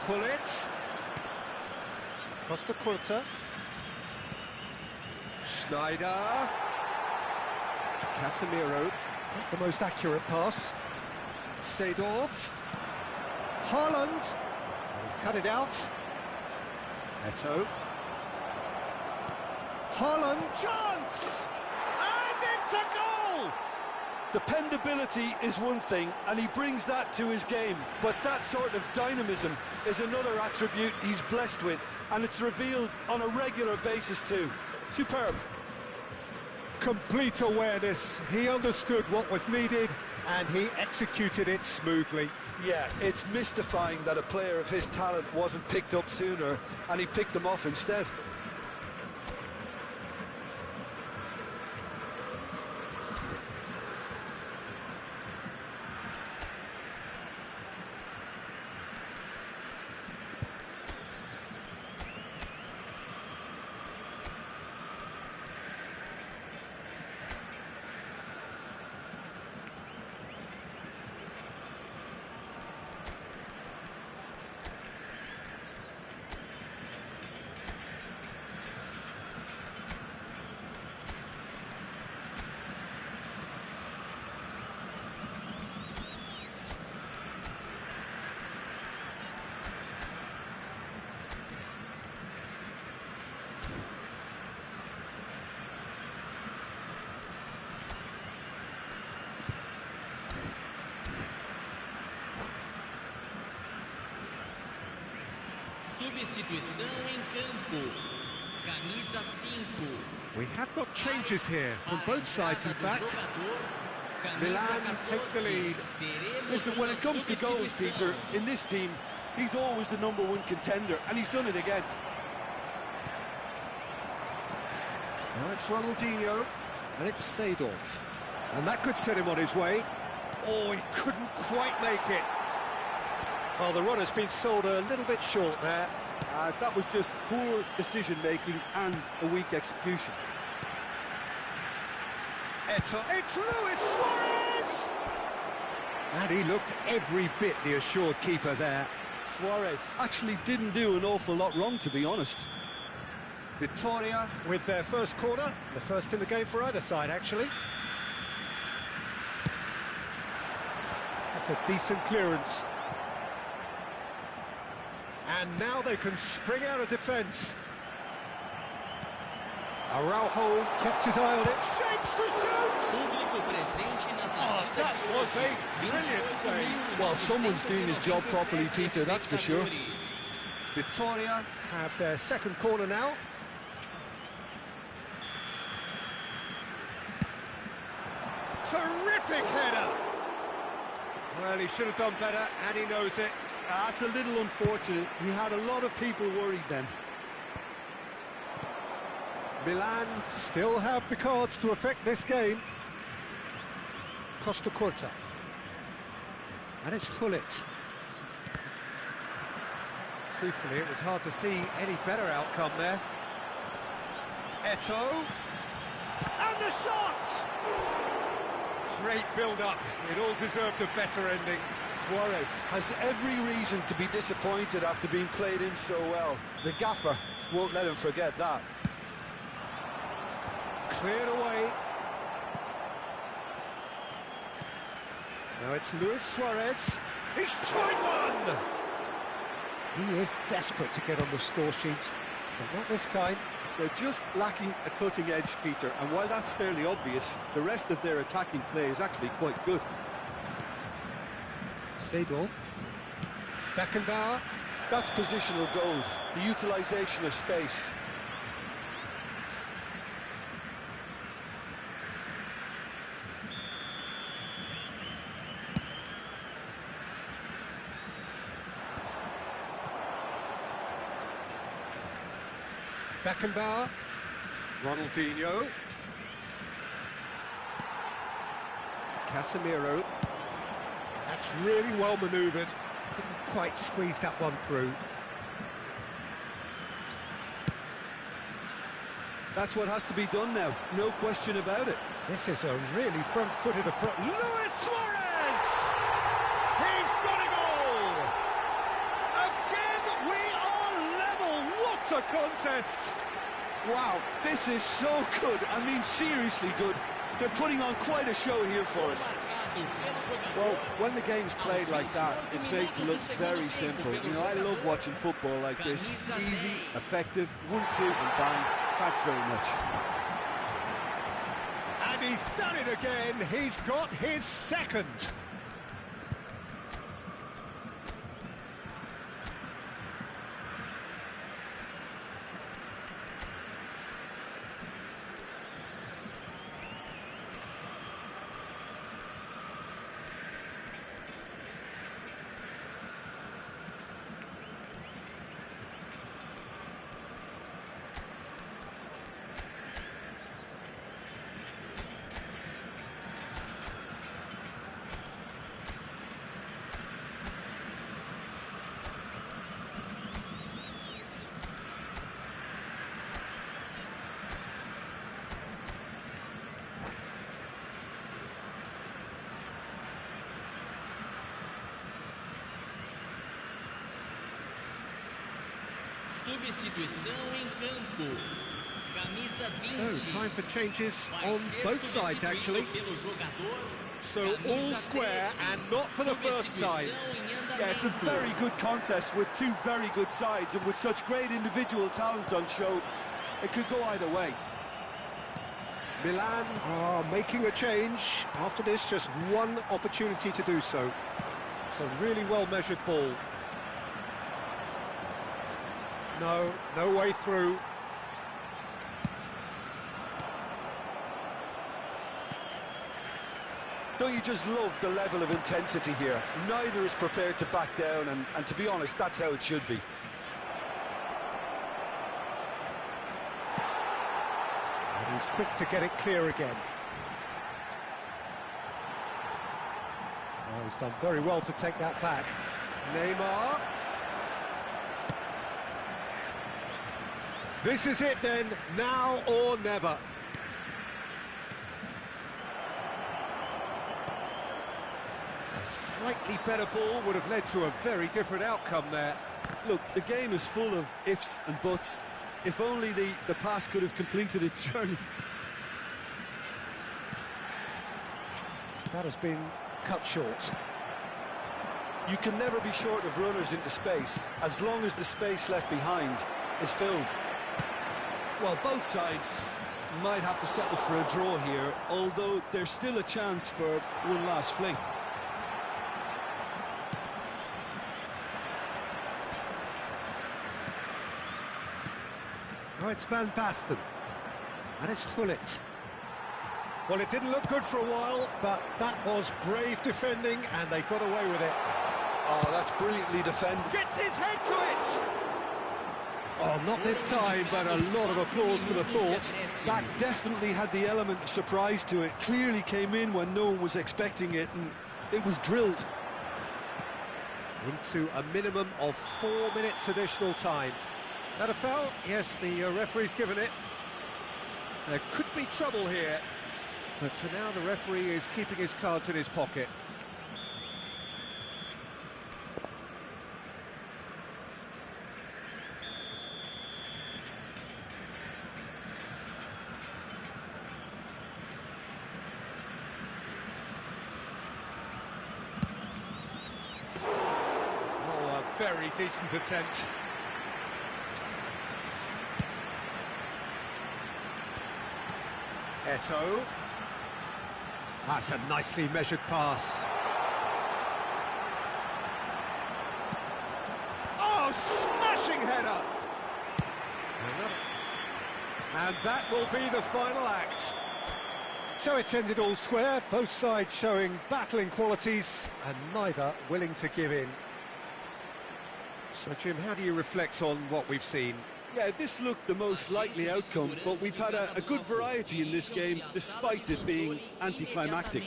Hullet. Costa Curta. Schneider. Casemiro. Not the most accurate pass. Seedorf. Haaland. And he's cut it out. Eto'o. Haaland. Chance! And it's a goal! Dependability is one thing, and he brings that to his game, but that sort of dynamism is another attribute he's blessed with, and it's revealed on a regular basis too. Superb. Complete awareness. He understood what was needed, and he executed it smoothly. Yeah, it's mystifying that a player of his talent wasn't picked up sooner, and he picked them off instead. Substituição em campo. Camisa 5. We have got changes here from both sides, in fact. Milan take the lead. Listen, when it comes to goals, Peter, in this team, he's always the #1 contender, and he's done it again. Now it's Ronaldinho, and it's Seedorf. And that could set him on his way. Oh, he couldn't quite make it. Well, the run has been sold a little bit short there. That was just poor decision-making and a weak execution. It's Luis Suarez! And he looked every bit the assured keeper there. Suarez actually didn't do an awful lot wrong, to be honest. Victoria with their first corner, the first in the game for either side, actually. That's a decent clearance. And now they can spring out of defence. Araujo kept his eye on it, shapes to shoot! Oh, that was a brilliant save. Well, someone's doing his job properly, Peter, that's for sure. Victoria have their second corner now. Terrific header! Well, he should have done better, and he knows it. That's a little unfortunate. He had a lot of people worried then. Milan still have the cards to affect this game. Costa Curta. And it's Hullet. Truthfully, it was hard to see any better outcome there. Eto'o. And the shot! Great build-up. It all deserved a better ending. Suarez has every reason to be disappointed after being played in so well. The gaffer won't let him forget that. Cleared away. Now it's Luis Suarez. He's tried one! He is desperate to get on the score sheet, but not this time. They're just lacking a cutting edge, Peter, and while that's fairly obvious, the rest of their attacking play is actually quite good. Seedorf. Beckenbauer. That's positional goals, the utilisation of space. Beckenbauer. Ronaldinho. Casemiro. That's really well manoeuvred. Couldn't quite squeeze that one through. That's what has to be done now, no question about it. This is a really front-footed approach. Luis Suarez! He's got a goal! Again, we are level. What a contest! Wow, this is so good. I mean, seriously good. They're putting on quite a show here for us. Well, when the game's played like that, it's made to look very simple. You know, I love watching football like this. Easy, effective, 1-2 and bang. Thanks very much. And he's done it again. He's got his second. Substituição em campo. Camisa 20. So, time for changes on both sides, actually. So, all square and not for the first time. Yeah, it's a very good contest with two very good sides, and with such great individual talent on show, it could go either way. Milan are making a change. After this, just one opportunity to do so. It's a really well-measured ball. No way through. Don't you just love the level of intensity here? Neither is prepared to back down, and to be honest, that's how it should be. And he's quick to get it clear again. Oh, he's done very well to take that back. Neymar. This is it then, now or never. A slightly better ball would have led to a very different outcome there. Look, the game is full of ifs and buts. If only the pass could have completed its journey. That has been cut short. You can never be short of runners into space, as long as the space left behind is filled. Well, both sides might have to settle for a draw here, although there's still a chance for one last fling. Now it's Van Basten. And it's Gullit. Well, it didn't look good for a while, but that was brave defending, and they got away with it. Oh, that's brilliantly defended. Gets his head to it! Oh, not this time, but a lot of applause for the thought. That definitely had the element of surprise to it. Clearly came in when no one was expecting it, and it was drilled. Into a minimum of 4 minutes additional time. That a foul? Yes, the referee's given it. There could be trouble here, but for now the referee is keeping his cards in his pocket. Oh, a very decent attempt. Eto. That's a nicely measured pass. Oh, smashing header! And that will be the final act. So it's ended all square, both sides showing battling qualities and neither willing to give in. So Jim, how do you reflect on what we've seen? Yeah, this looked the most likely outcome, but we've had a good variety in this game, despite it being anticlimactic.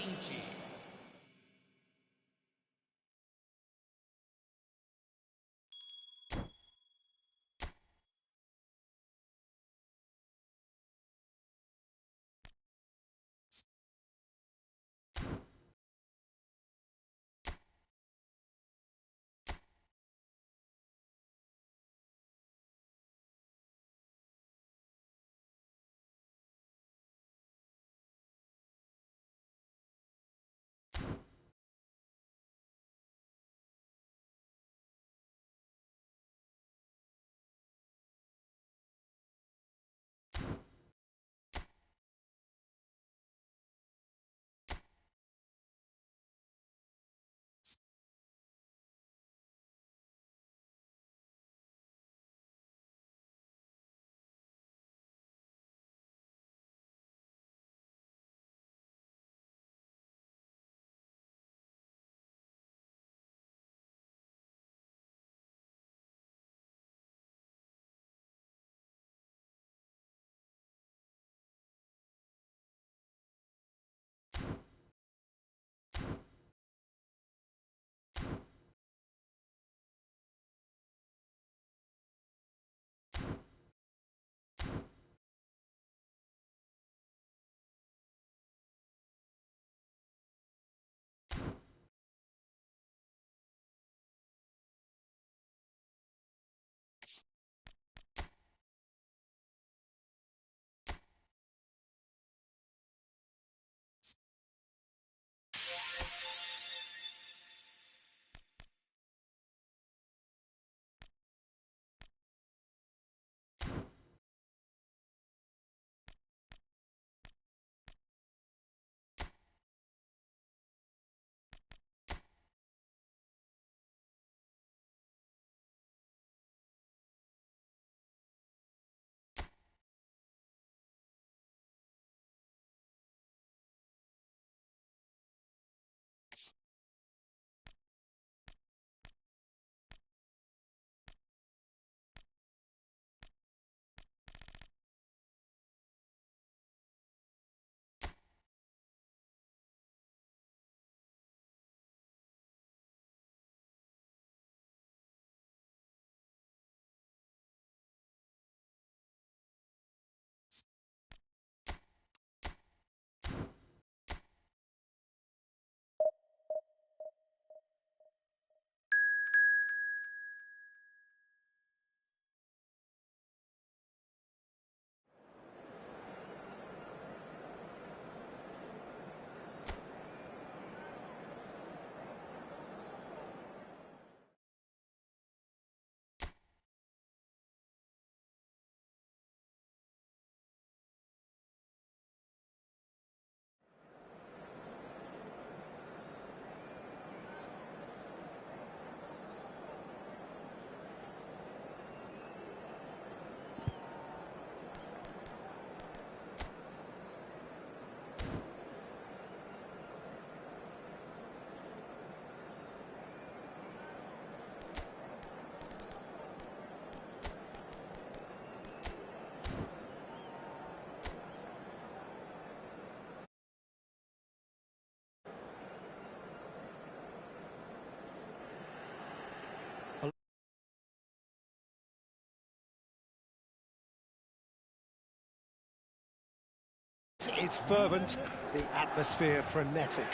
It's fervent, the atmosphere frenetic.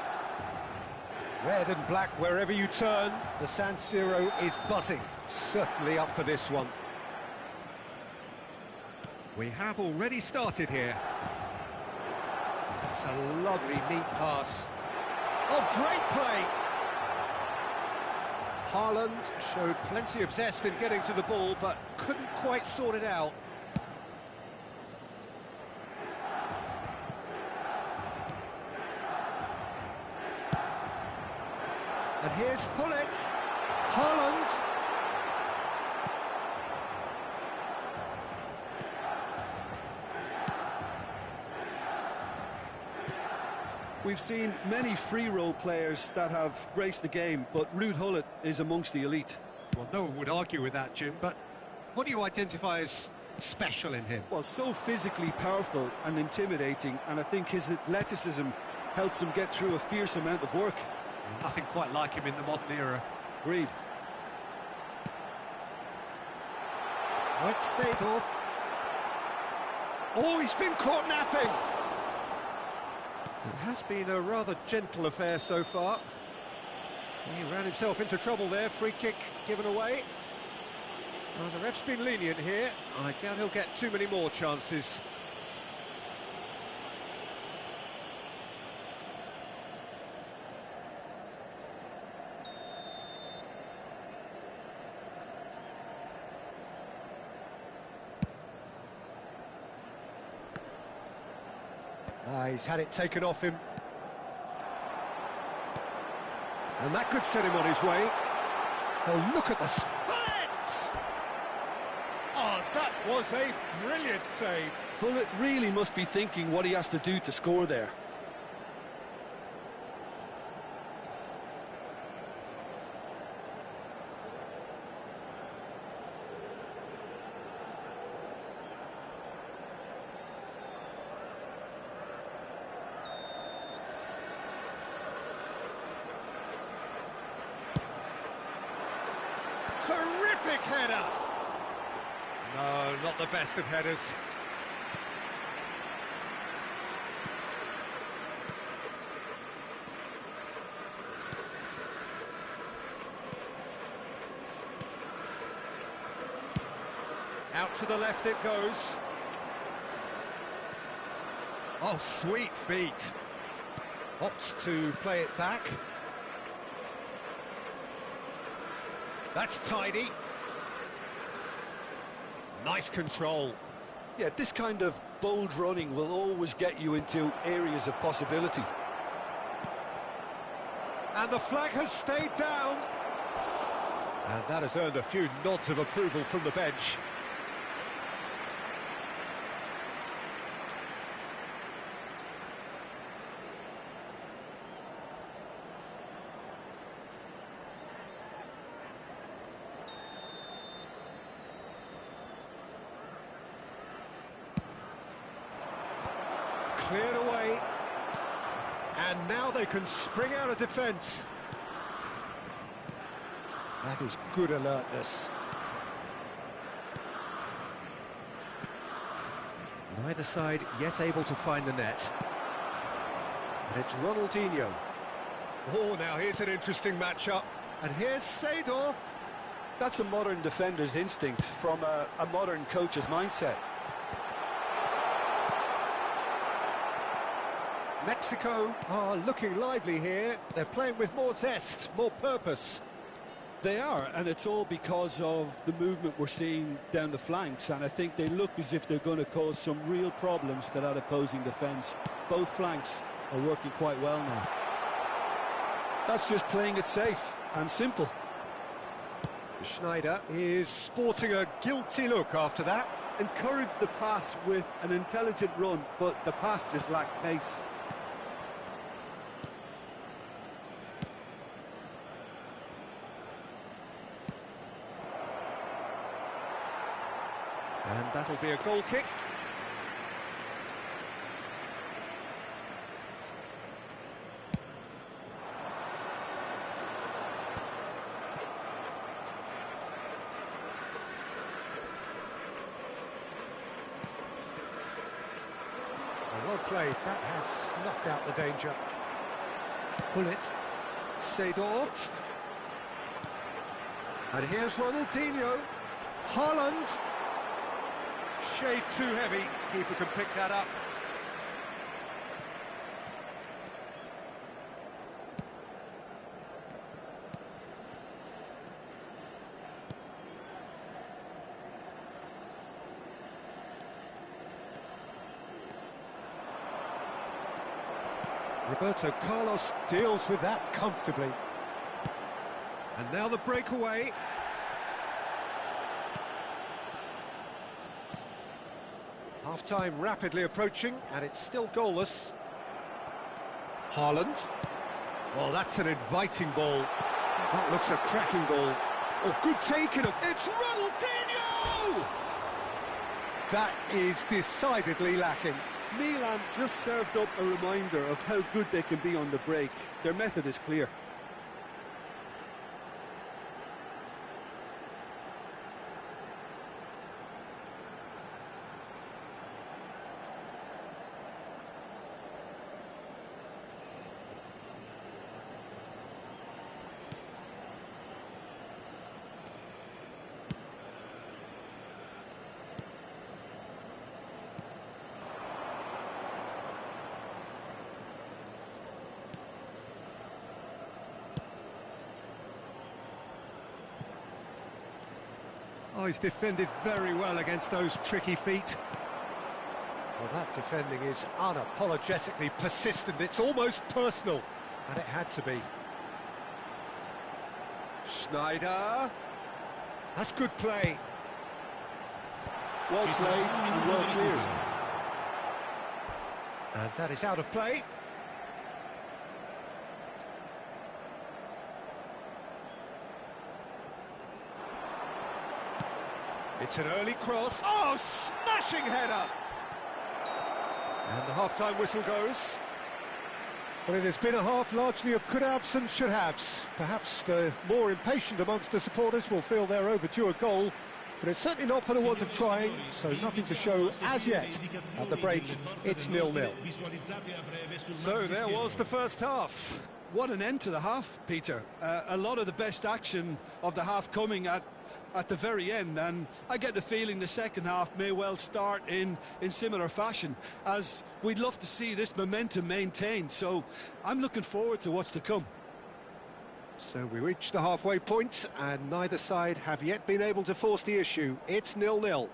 Red and black wherever you turn, the San Siro is buzzing. Certainly up for this one. We have already started here. That's a lovely, neat pass. Oh, great play! Haaland showed plenty of zest in getting to the ball, but couldn't quite sort it out. And here's Hullet. Haaland. We've seen many free role players that have graced the game, but Ruud Gullit is amongst the elite. Well, no one would argue with that, Jim, but what do you identify as special in him? Well, so physically powerful and intimidating, and I think his athleticism helps him get through a fierce amount of work. Nothing quite like him in the modern era. Agreed. Let's Seedorf. Oh, he's been caught napping. It has been a rather gentle affair so far. He ran himself into trouble there. Free kick given away. Well, the ref's been lenient here. I doubt he'll get too many more chances. He's had it taken off him. And that could set him on his way. Oh, look at the split! Oh, that was a brilliant save. Gullit really must be thinking what he has to do to score there. Terrific header! No, not the best of headers. Out to the left it goes. Oh, sweet feet. Opts to play it back. That's tidy. Nice control. Yeah, this kind of bold running will always get you into areas of possibility. And the flag has stayed down. And that has earned a few nods of approval from the bench. Cleared away, and now they can spring out of defence. That is good alertness. Neither side yet able to find the net. And it's Ronaldinho. Oh, now here's an interesting matchup. And here's Seedorf. That's a modern defender's instinct from a modern coach's mindset. Mexico are looking lively here. They're playing with more zest, more purpose. They are, and it's all because of the movement we're seeing down the flanks, and I think they look as if they're going to cause some real problems to that opposing defence. Both flanks are working quite well now. That's just playing it safe and simple. Schneider is sporting a guilty look after that. Encouraged the pass with an intelligent run, but the pass just lacked pace. And that'll be a goal kick. A played. That has snuffed out the danger. Bullet. Seedorf. And here's Ronaldinho. Haaland. Shade too heavy. Keeper can pick that up. Roberto Carlos deals with that comfortably. And now the breakaway. Half-time rapidly approaching, and it's still goalless. Haaland. Well, that's an inviting ball. That looks a cracking ball. Oh, good taking of... It's Ronaldinho! That is decidedly lacking. Milan just served up a reminder of how good they can be on the break. Their method is clear. Oh, he's defended very well against those tricky feet. Well, that defending is unapologetically persistent. It's almost personal, and it had to be. Schneider. That's good play. Well played and well cleared. And that is out of play. It's an early cross. Oh, smashing header! And the half-time whistle goes. Well, it has been a half largely of could-haves and should-haves. Perhaps the more impatient amongst the supporters will feel they're overdue a goal, but it's certainly not for the want of trying, so nothing to show as yet. At the break, it's 0-0. So there was the first half. What an end to the half, Peter. A lot of the best action of the half coming at the very end, and I get the feeling the second half may well start in similar fashion, as we'd love to see this momentum maintained, so I'm looking forward to what's to come. So we reach the halfway point, and neither side have yet been able to force the issue. It's 0-0.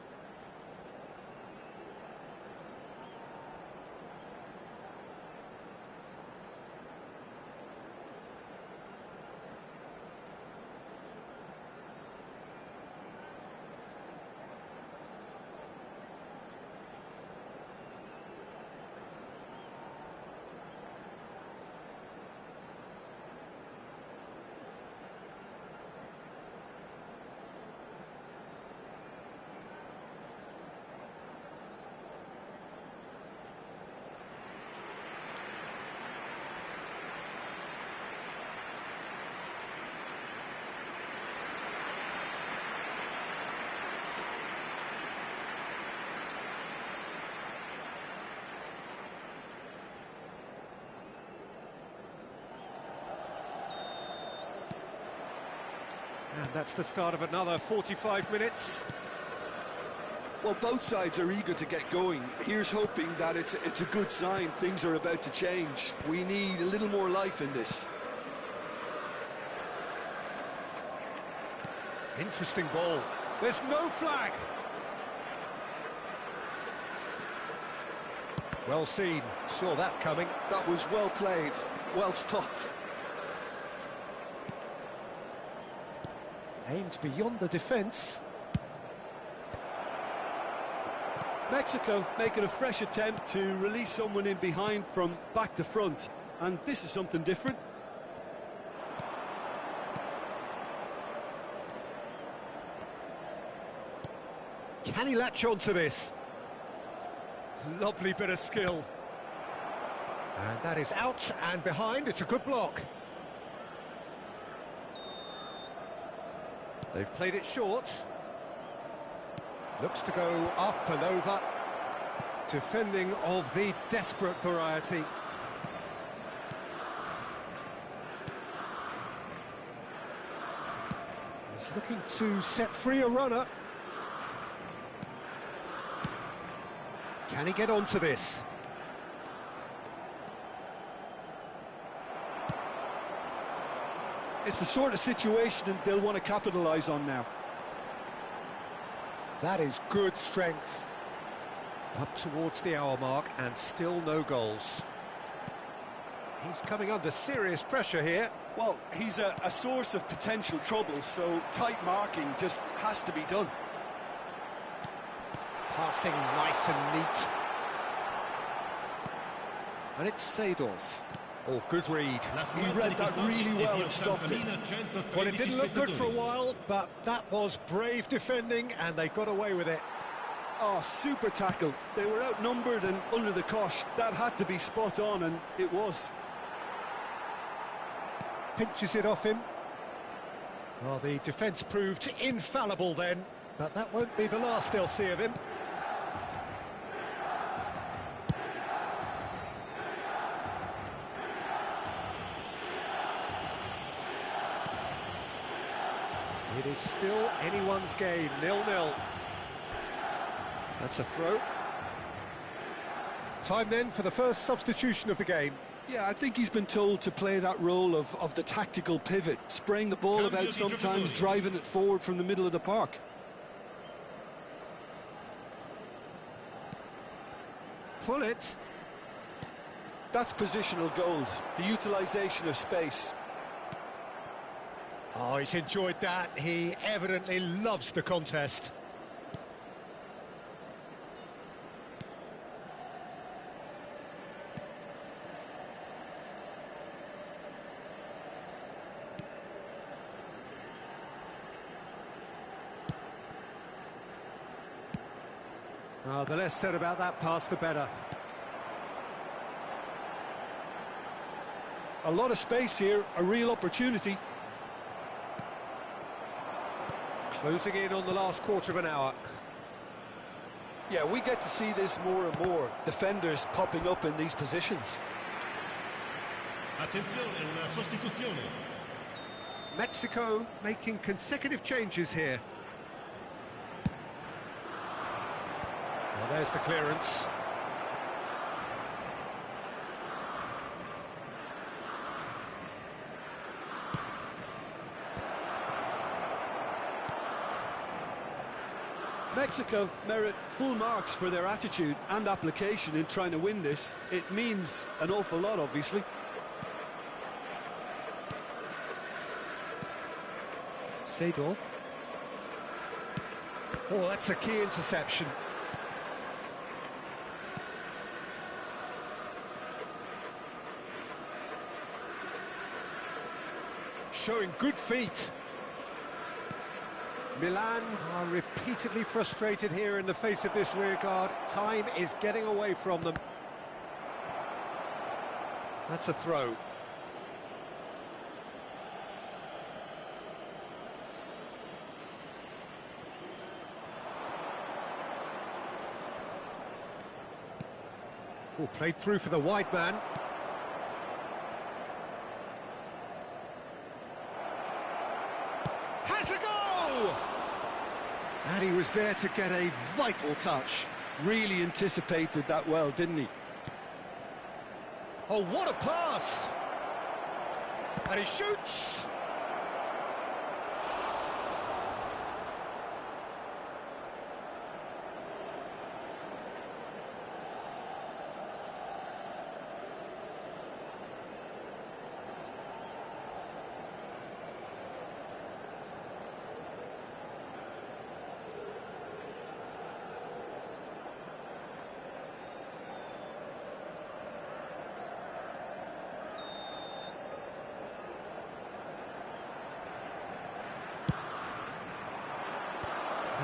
And that's the start of another 45 minutes. Well, both sides are eager to get going. Here's hoping that it's a good sign. Things are about to change. We need a little more life in this. Interesting ball. There's no flag. Well seen. Saw that coming. That was well played. Well stopped. Aimed beyond the defence. Mexico making a fresh attempt to release someone in behind from back to front, and this is something different. Can he latch on to this? Lovely bit of skill. And that is out and behind. It's a good block. They've played it short. Looks to go up and over. Defending of the desperate variety. He's looking to set free a runner. Can he get onto this? It's the sort of situation that they'll want to capitalise on now. That is good strength. Up towards the hour mark and still no goals. He's coming under serious pressure here. Well, he's a source of potential trouble, so tight marking just has to be done. Passing nice and neat. And it's Seedorf. Oh, good read. He read that really well and stopped it. Well, it didn't look good for a while, but that was brave defending and they got away with it. Oh, super tackle. They were outnumbered and under the cosh. That had to be spot on, and it was. Pinches it off him. Well, the defence proved infallible then, but that won't be the last they'll see of him. It is still anyone's game, 0-0. That's a throw. Time then for the first substitution of the game. Yeah, I think he's been told to play that role of the tactical pivot, spraying the ball about sometimes, driving it forward from the middle of the park. Pull it. That's positional gold, the utilisation of space. Oh, he's enjoyed that. He evidently loves the contest. Oh, the less said about that pass, the better. A lot of space here, a real opportunity. Closing in on the last quarter of an hour. Yeah, we get to see this more and more. Defenders popping up in these positions. Attenzione, una sostituzione. Mexico making consecutive changes here. Well, there's the clearance. Mexico merit full marks for their attitude and application in trying to win this. It means an awful lot, obviously. Seedorf. Oh, that's a key interception. Showing good feet. Milan are repeatedly frustrated here in the face of this rearguard. Time is getting away from them. That's a throw. Oh, played through for the wide man. Has a go! And he was there to get a vital touch. Really anticipated that well, didn't he? Oh, what a pass! And he shoots!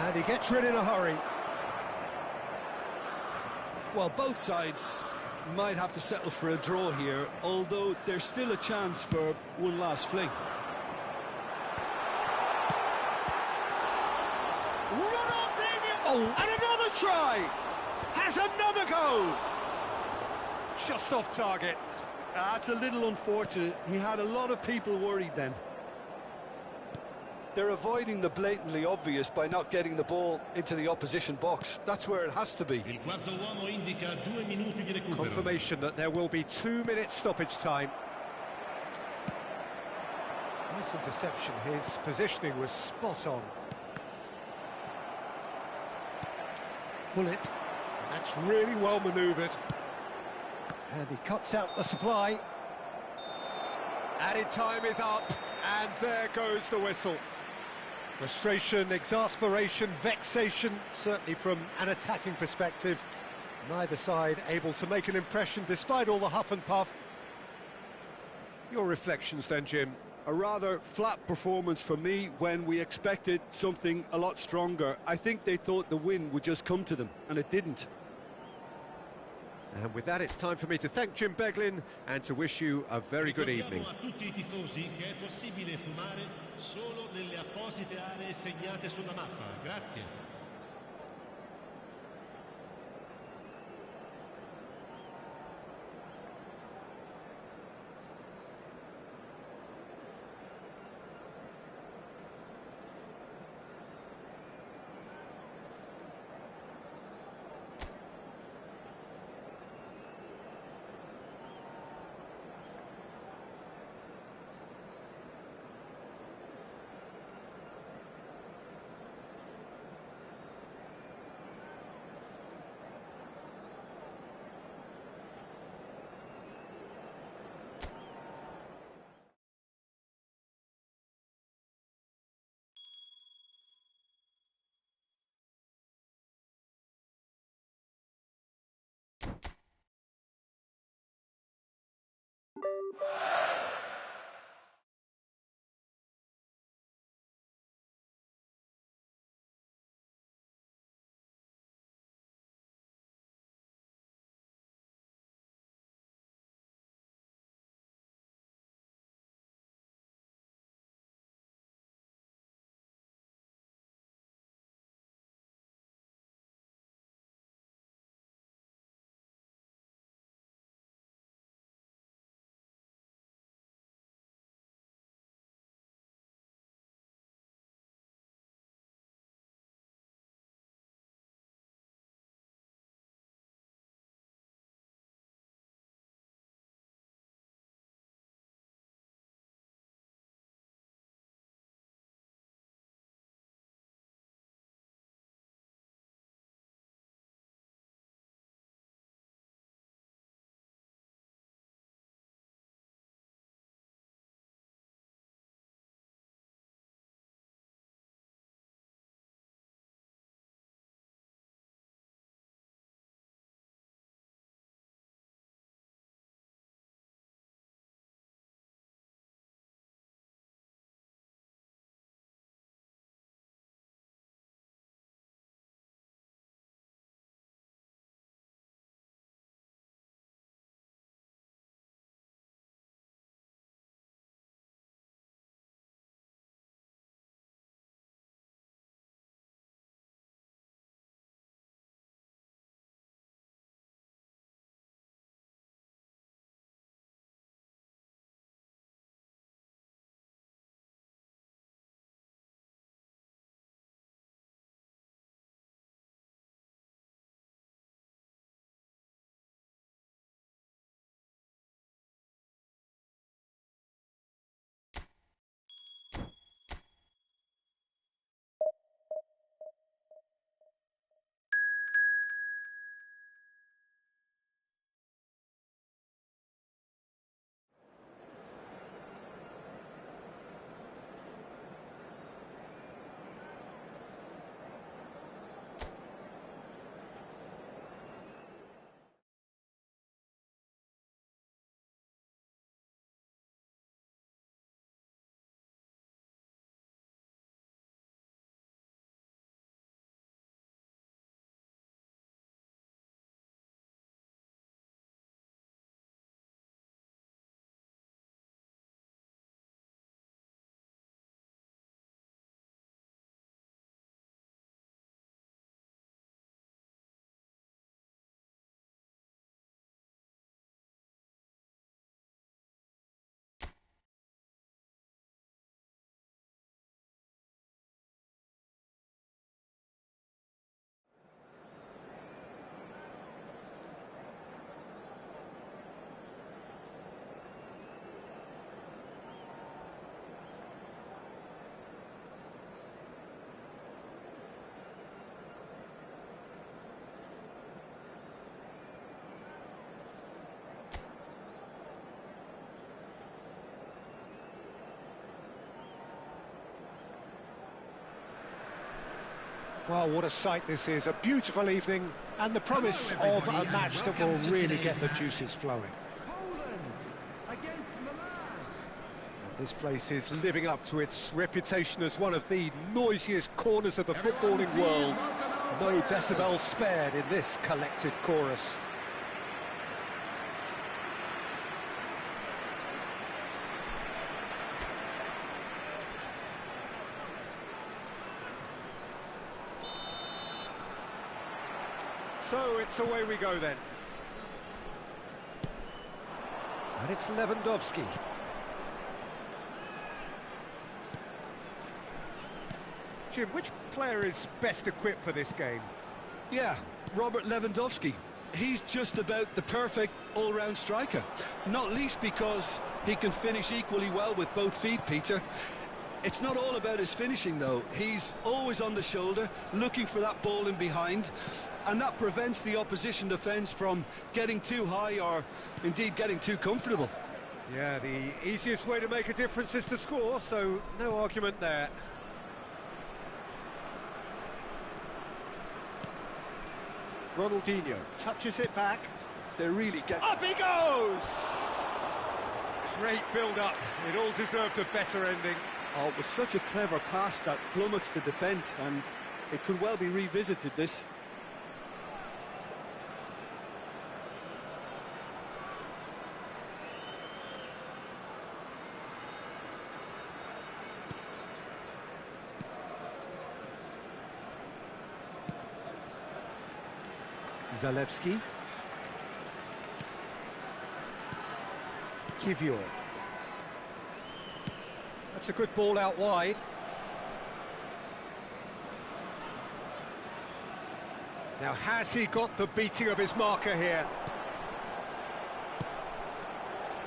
And he gets rid in a hurry. Well, both sides might have to settle for a draw here, although there's still a chance for one last fling. Ronaldinho! Oh, and another try! Has another go! Just off target. That's a little unfortunate. He had a lot of people worried then. They're avoiding the blatantly obvious by not getting the ball into the opposition box. That's where it has to be. Il quarto uomo indica 2 minuti di recupero. Confirmation that there will be 2 minutes stoppage time. Nice interception. His positioning was spot on. Pull it. And that's really well manoeuvred. And he cuts out the supply. Added time is up, and there goes the whistle. Frustration, exasperation, vexation, certainly from an attacking perspective. Neither side able to make an impression despite all the huff and puff. Your reflections then, Jim? A rather flat performance for me when we expected something a lot stronger. I think they thought the win would just come to them, and it didn't. And with that, it's time for me to thank Jim Beglin and to wish you a very good evening. Ricordiamo a tutti i tifosi che è possibile fumare solo nelle apposite aree segnate sulla mappa. Grazie. Well, what a sight this is. A beautiful evening and the promise of a match that will really get the juices flowing. This place is living up to its reputation as one of the noisiest corners of the footballing world. No decibels spared in this collective chorus. So it's away we go then. And it's Lewandowski. Jim, which player is best equipped for this game? Yeah, Robert Lewandowski. He's just about the perfect all-round striker. Not least because he can finish equally well with both feet, Peter. It's not all about his finishing, though. He's always on the shoulder, looking for that ball in behind, and that prevents the opposition defence from getting too high or, indeed, getting too comfortable. Yeah, the easiest way to make a difference is to score, so no argument there. Ronaldinho touches it back. They really get... Up he goes! Great build-up. It all deserved a better ending. Oh, it was such a clever pass that flummoxed the defence, and it could well be revisited, this. Zalewski. Kivior. That's a good ball out wide. Now, has he got the beating of his marker here?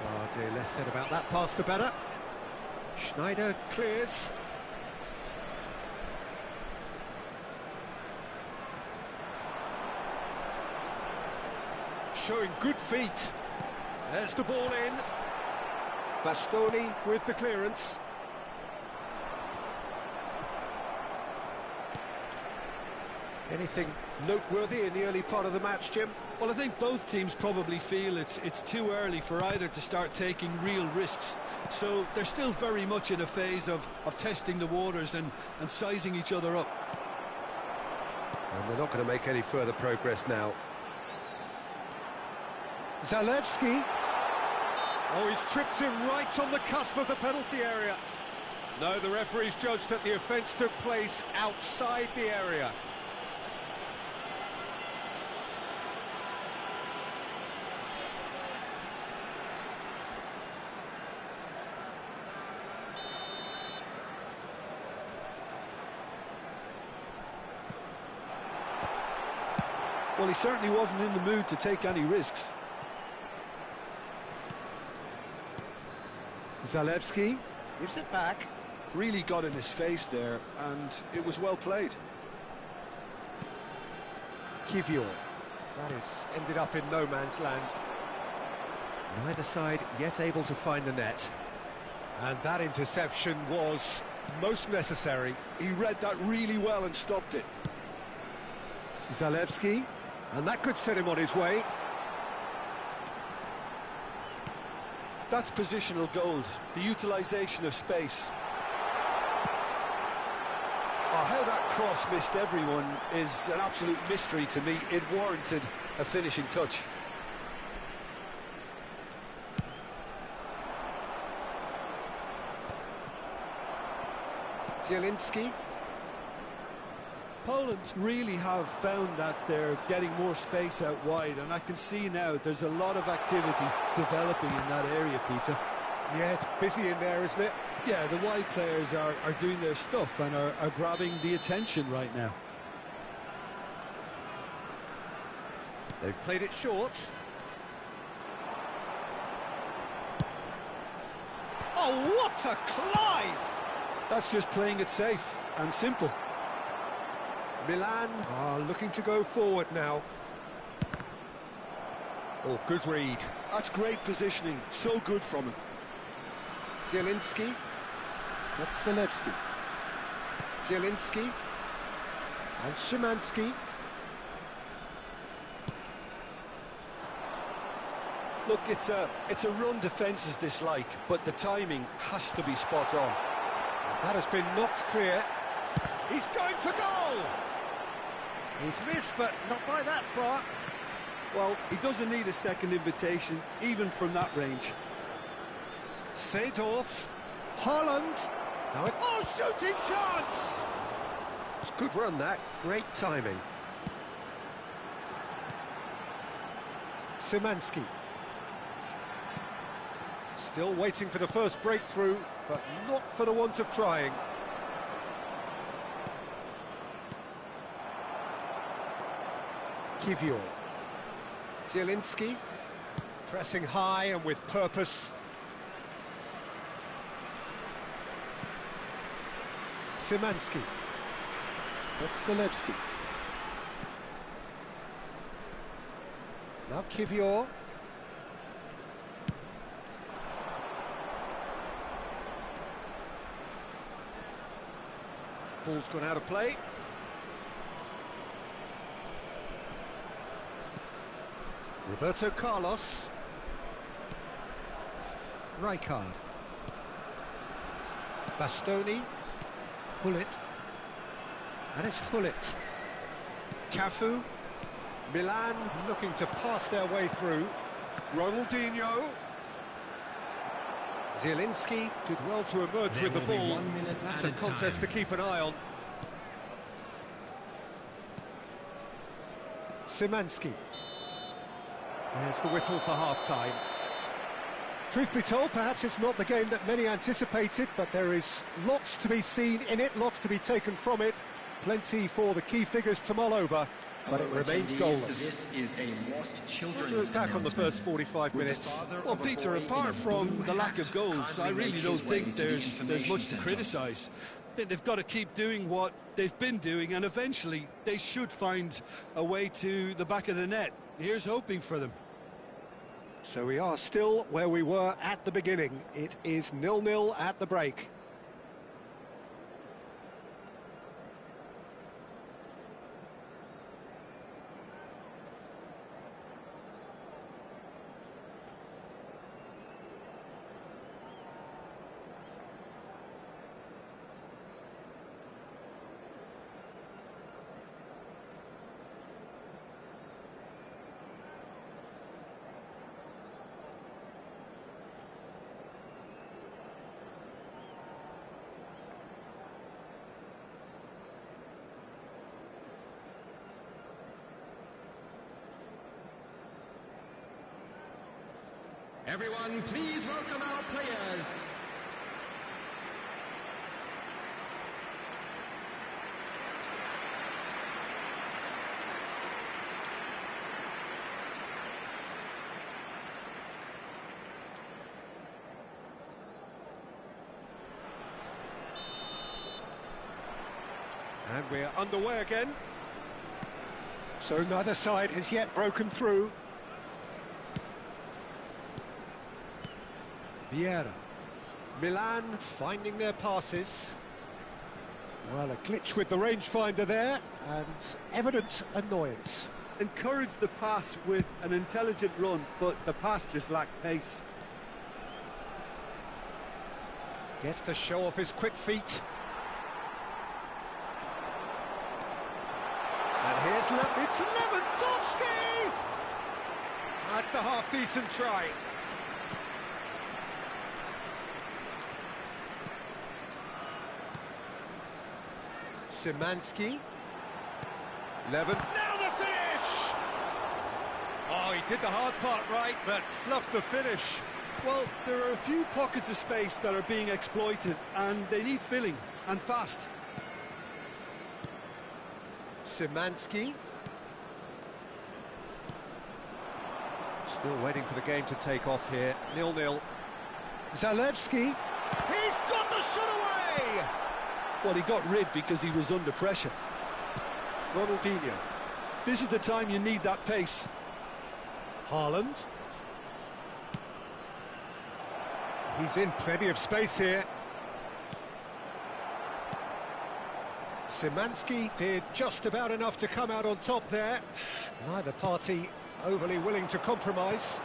Oh dear, less said about that pass the better. Schneider clears. Showing good feet. There's the ball in. Bastoni with the clearance. Anything noteworthy in the early part of the match, Jim? Well, I think both teams probably feel it's too early for either to start taking real risks. So they're still very much in a phase of testing the waters and sizing each other up. And they're not going to make any further progress now. Zalewski. Oh, he's tripped him right on the cusp of the penalty area. No, the referee's judged that the offence took place outside the area. Well, he certainly wasn't in the mood to take any risks. Zalewski gives it back. Really got in his face there, and it was well played. Kivior. That is ended up in no man's land. Neither side yet able to find the net. And that interception was most necessary. He read that really well and stopped it. Zalewski. And that could set him on his way. That's positional gold, the utilisation of space. Oh, how that cross missed everyone is an absolute mystery to me. It warranted a finishing touch. Zielinski. Poland really have found that they're getting more space out wide, and I can see now there's a lot of activity developing in that area, Peter. Yeah, it's busy in there, isn't it? Yeah, the wide players are doing their stuff and are grabbing the attention right now. They've played it short. Oh, what a climb! That's just playing it safe and simple. Milan are looking to go forward now. Oh, good read. That's great positioning, so good from him. Zielinski. That's Zalewski. Zielinski. And Szymanski. Look, it's a run defences dislike, but the timing has to be spot on. That has been knocked clear. He's going for goal! He's missed, but not by that far. Well, he doesn't need a second invitation, even from that range. Seedorf. Haaland. Now it... Oh, shooting chance! It's a good run, that. Great timing. Szymanski. Still waiting for the first breakthrough, but not for the want of trying. Kiwior. Zielinski. Pressing high and with purpose. Szymanski. That's Zalewski. Now Kiwior. Ball's gone out of play. Roberto Carlos. Rijkaard. Bastoni. Hullet. And it's Hullet. Cafu. Milan looking to pass their way through. Ronaldinho. Zielinski did well to emerge with the ball. That's a contest to keep an eye on. Szymanski. There's the whistle for half-time. Truth be told, perhaps it's not the game that many anticipated, but there is lots to be seen in it, lots to be taken from it. Plenty for the key figures to mull over, but it remains goalless. This is a lost children's To look back on the first 45 minutes. Well, Peter, apart from the lack of goals, I really don't think there's much to criticise. I think they've got to keep doing what they've been doing, and eventually they should find a way to the back of the net. Here's hoping for them. So we are still where we were at the beginning. It is 0-0 at the break. Everyone, please welcome our players. And we're underway again. So neither side has yet broken through. Vieira. Milan finding their passes. Well, a glitch with the rangefinder there, and evident annoyance. Encouraged the pass with an intelligent run, but the pass just lacked pace. Gets to show off his quick feet. And here's it's Lewandowski! That's a half-decent try. Szymanski. Now the finish! Oh, he did the hard part right, but fluffed the finish. Well, there are a few pockets of space that are being exploited, and they need filling, and fast. Szymanski. Still waiting for the game to take off here. 0-0. Zalewski. He's got the shot away! Well, he got rid because he was under pressure. Ronaldinho. This is the time you need that pace. Haaland. He's in plenty of space here. Szymanski did just about enough to come out on top there. Neither party overly willing to compromise.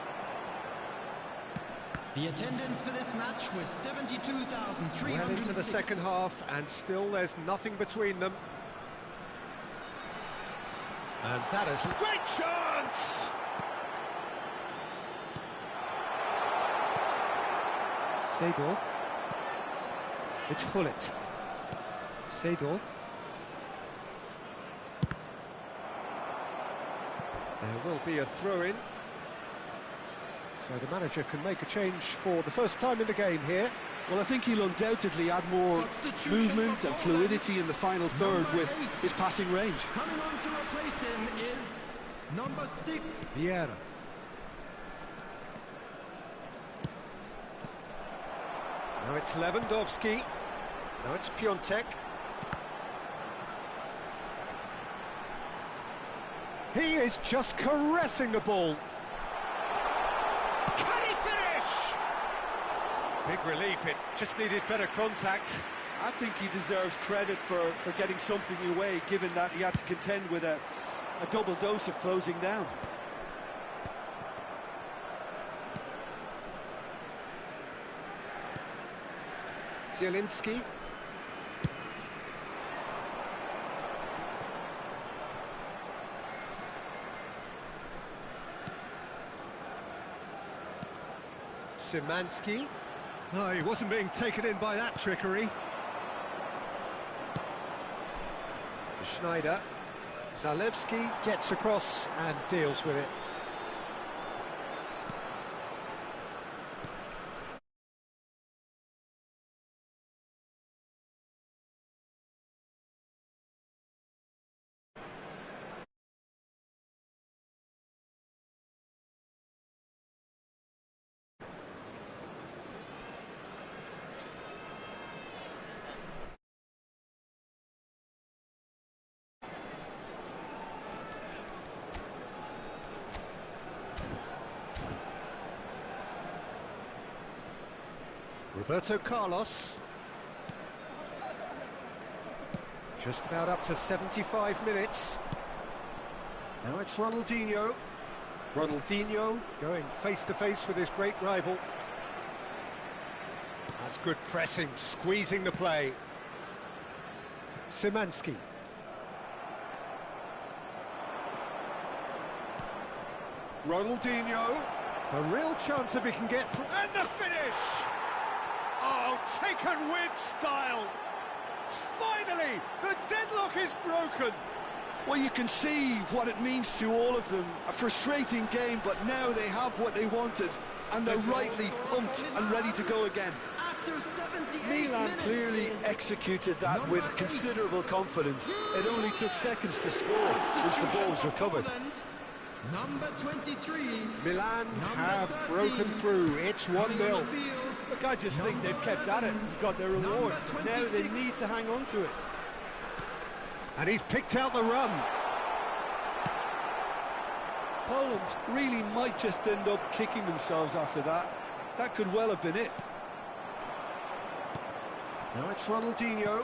The attendance for this match was 72,300. Well into the second half, and still there's nothing between them. And that is a great chance! Seedorf. It's Gullit. Seedorf. There will be a throw-in. So the manager can make a change for the first time in the game here. Well, I think he'll undoubtedly add more movement and fluidity in the final third with his passing range. Coming on to replace him is number 6. Vieira. Now it's Lewandowski. Now it's Piontek. He is just caressing the ball. Can he finish? Big relief, it just needed better contact. I think he deserves credit for getting something away, given that he had to contend with a double dose of closing down. Zielinski. Szymanski. Oh, he wasn't being taken in by that trickery. Schneider. Zalewski gets across and deals with it. Roberto Carlos. Just about up to 75 minutes. Now it's Ronaldinho. Ronaldinho going face-to-face with his great rival. That's good pressing, squeezing the play. Szymanski. Ronaldinho. A real chance if he can get through. And the finish! Oh, taken with style! Finally, the deadlock is broken! Well, you can see what it means to all of them. A frustrating game, but now they have what they wanted, and they're rightly pumped and ready to go again. After 78 Milan minutes clearly executed that with considerable confidence. It only took seconds to score once the ball was recovered. Number 23. Milan have broken through. It's 1-0. Look, I just think they've kept at it and got their reward. Now they need to hang on to it. And he's picked out the run. Poland really might just end up kicking themselves after that. That could well have been it. Now it's Ronaldinho.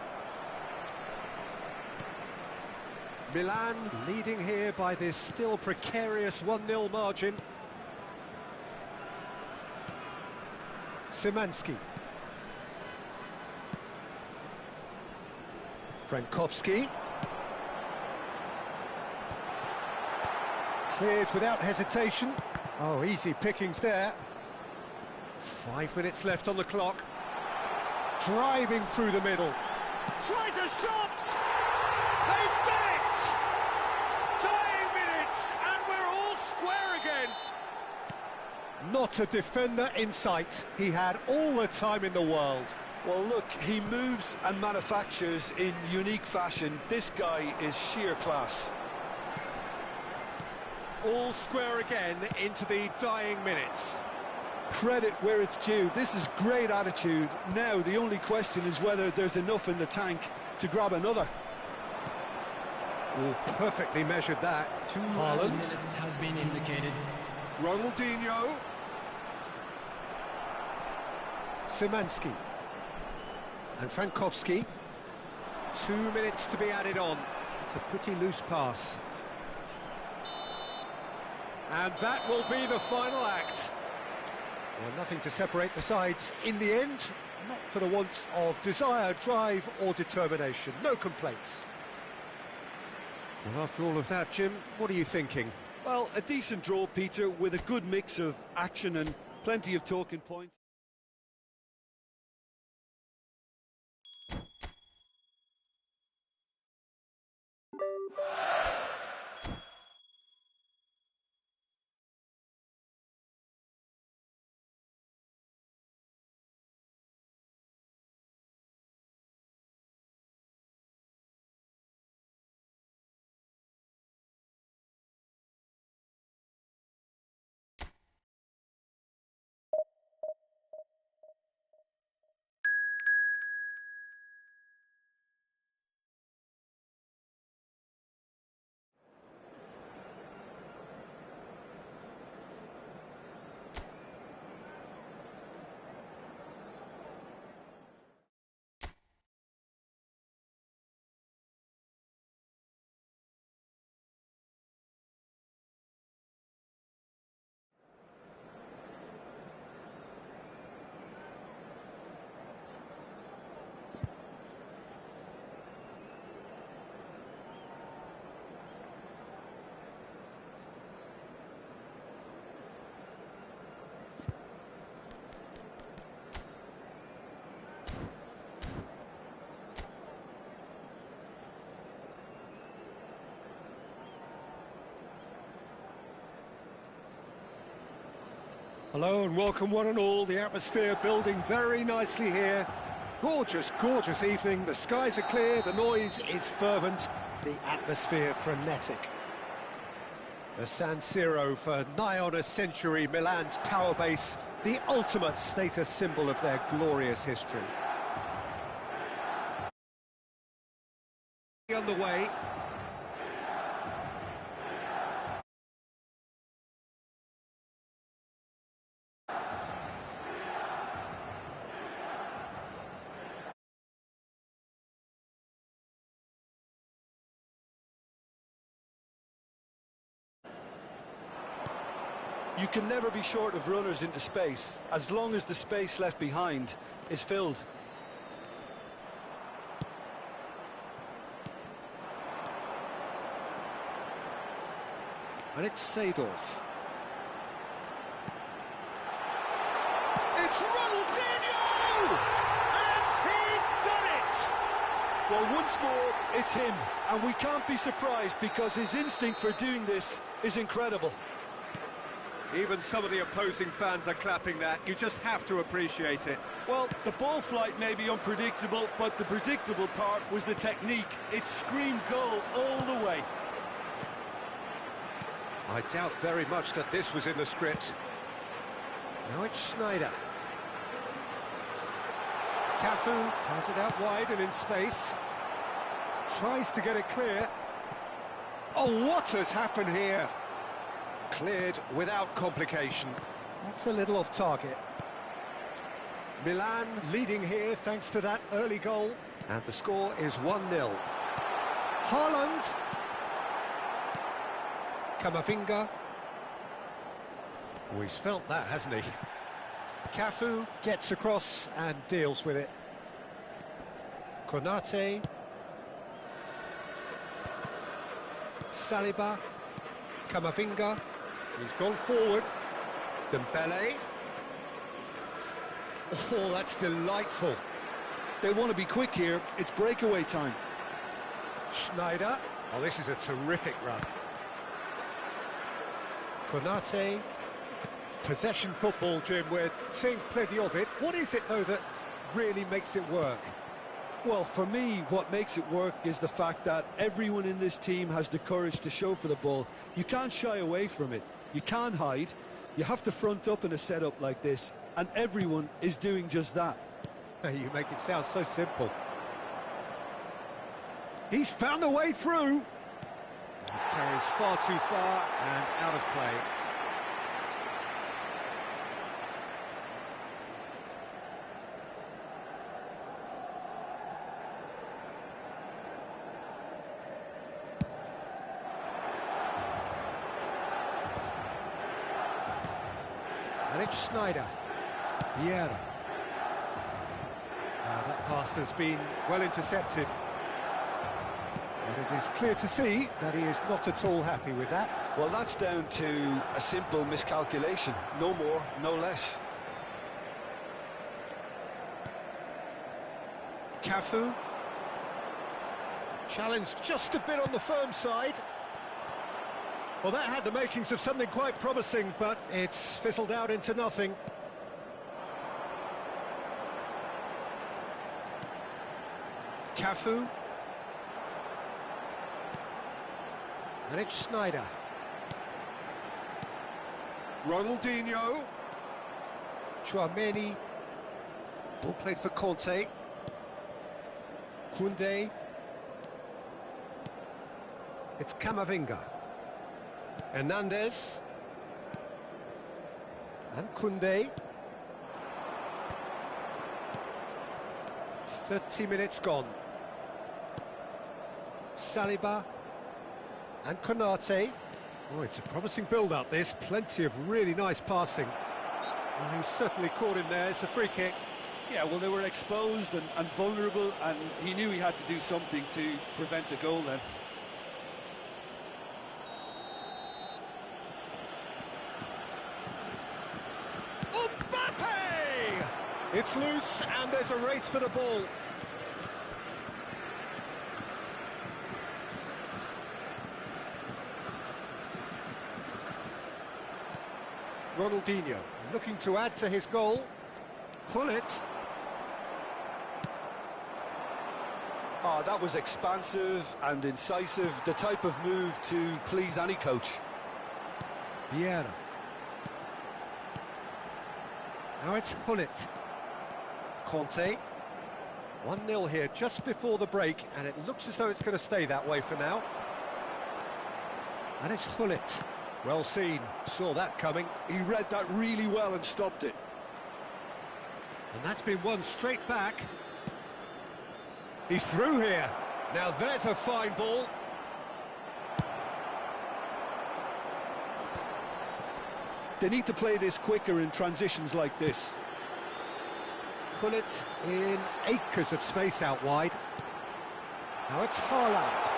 Milan leading here by this still precarious 1-0 margin. Szymanski. Frankowski. Cleared without hesitation. Oh, easy pickings there. 5 minutes left on the clock. Driving through the middle. Tries a shot! They've done it! Dying minutes, and we're all square again. Not a defender in sight. He had all the time in the world. Well, look, he moves and manufactures in unique fashion. This guy is sheer class. All square again into the dying minutes. Credit where it's due. This is great attitude. Now the only question is whether there's enough in the tank to grab another. Oh, perfectly measured that. 2 minutes has been indicated. Ronaldinho. Szymanski. And Frankowski. 2 minutes to be added on. It's a pretty loose pass. And that will be the final act. Well, nothing to separate the sides in the end, not for the want of desire, drive or determination. No complaints. Well, after all of that, Jim, what are you thinking? Well, a decent draw, Peter, with a good mix of action and plenty of talking points. Hello and welcome one and all. The atmosphere building very nicely here. Gorgeous, gorgeous evening. The skies are clear, the noise is fervent, the atmosphere frenetic. The San Siro for nigh on a century, Milan's power base, the ultimate status symbol of their glorious history. Underway. You can never be short of runners into space, as long as the space left behind is filled. And it's Seedorf. It's Ronaldinho! And he's done it! Well, once more, it's him, and we can't be surprised because his instinct for doing this is incredible. Even some of the opposing fans are clapping that. You just have to appreciate it. Well, the ball flight may be unpredictable, but the predictable part was the technique. It screamed goal all the way. I doubt very much that this was in the script. Now it's Schneider. Cafu has it out wide and in space. Tries to get it clear. Oh, what has happened here? Cleared without complication. That's a little off target. Milan leading here thanks to that early goal. And the score is 1-0. Haaland. Camavinga. Oh, he's felt that, hasn't he? Cafu gets across and deals with it. Konate. Saliba. Camavinga. He's gone forward. Dembele. Oh, that's delightful. They want to be quick here. It's breakaway time. Schneider. Oh, this is a terrific run. Konate. Possession football, Jim. We're seeing plenty of it. What is it, though, that really makes it work? Well, for me, what makes it work is the fact that everyone in this team has the courage to show for the ball. You can't shy away from it. You can't hide. You have to front up in a setup like this, and everyone is doing just that. You make it sound so simple. He's found a way through. He carries far too far and out of play. it's Snyder. Vieira. That pass has been well intercepted. But it is clear to see that he is not at all happy with that. Well, that's down to a simple miscalculation. No more, no less. Cafu. Challenged just a bit on the firm side. Well, that had the makings of something quite promising, but it's fizzled out into nothing. Cafu. And it's Snyder. Ronaldinho. Tchouaméni. Ball played for Conte. Koundé. It's Camavinga. Hernandez. And Koundé. 30 minutes gone. Saliba. And Konate. Oh, it's a promising build-up, this. Plenty of really nice passing. Well, he's certainly caught him there. It's a free kick. Yeah, well, they were exposed and vulnerable, and he knew he had to do something to prevent a goal then. Mbappe! It's loose, and there's a race for the ball. Ronaldinho looking to add to his goal. Pull it. Oh, that was expansive and incisive, the type of move to please any coach. Vieira. Now it's Hullet. Conte. 1-0 here just before the break, and it looks as though it's going to stay that way for now. And it's Hullet. Well seen, saw that coming. He read that really well and stopped it. And that's been won straight back. He's through here. Now there's a fine ball. They need to play this quicker in transitions like this. Pull it in acres of space out wide. Now it's Haaland.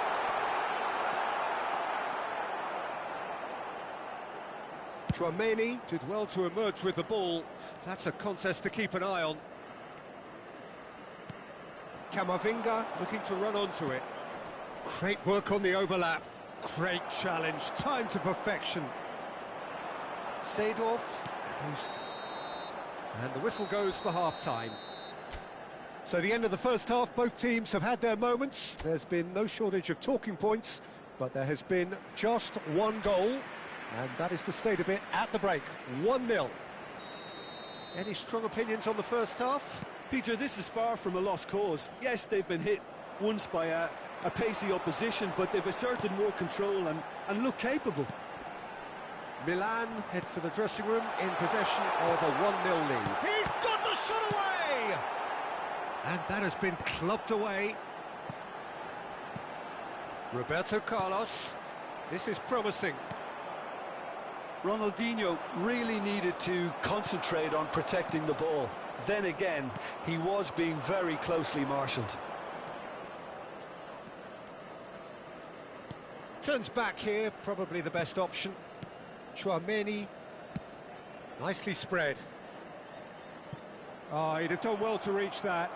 Tchouaméni did well to emerge with the ball. That's a contest to keep an eye on. Camavinga looking to run onto it. Great work on the overlap. Great challenge, time to perfection. Seedorf, and the whistle goes for half-time. So the end of the first half, both teams have had their moments. There's been no shortage of talking points, but there has been just one goal, and that is the state of it at the break. 1-0. Any strong opinions on the first half? Peter, this is far from a lost cause. Yes, they've been hit once by a pacey opposition, but they've asserted more control and look capable. Milan head for the dressing room in possession of a 1-0 lead. He's got the shot away! And that has been clubbed away. Roberto Carlos. This is promising. Ronaldinho really needed to concentrate on protecting the ball. Then again, he was being very closely marshalled. Turns back here, probably the best option. Tchouaméni, nicely spread. Oh, he'd have done well to reach that.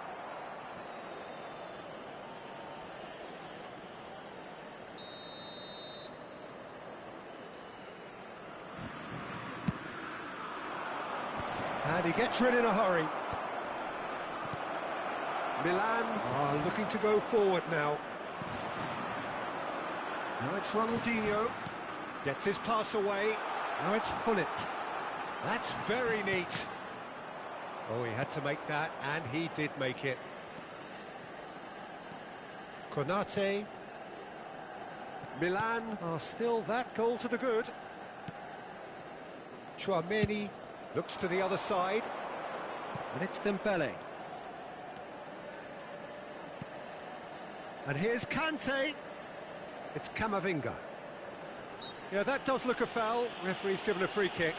And he gets rid in a hurry. Milan are looking to go forward now. Now it's Ronaldinho. Gets his pass away. Now it's Hullet. That's very neat. Oh, he had to make that, and he did make it. Konate. Milan are still that goal to the good. Tchouaméni looks to the other side. And it's Dembele. And here's Kante. It's Camavinga. Yeah, that does look a foul. Referee's given a free kick.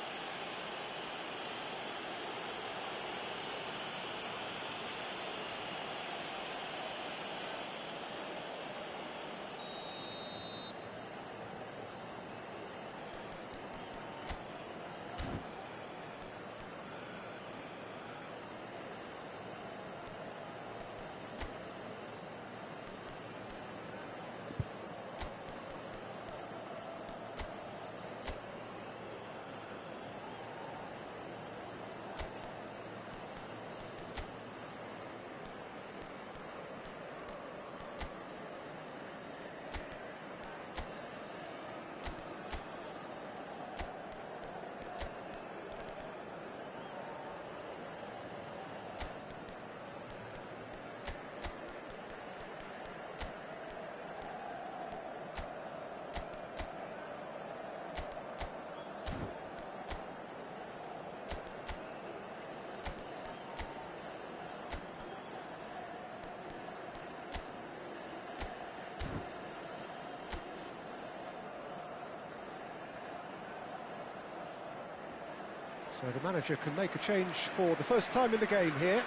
So the manager can make a change for the first time in the game here.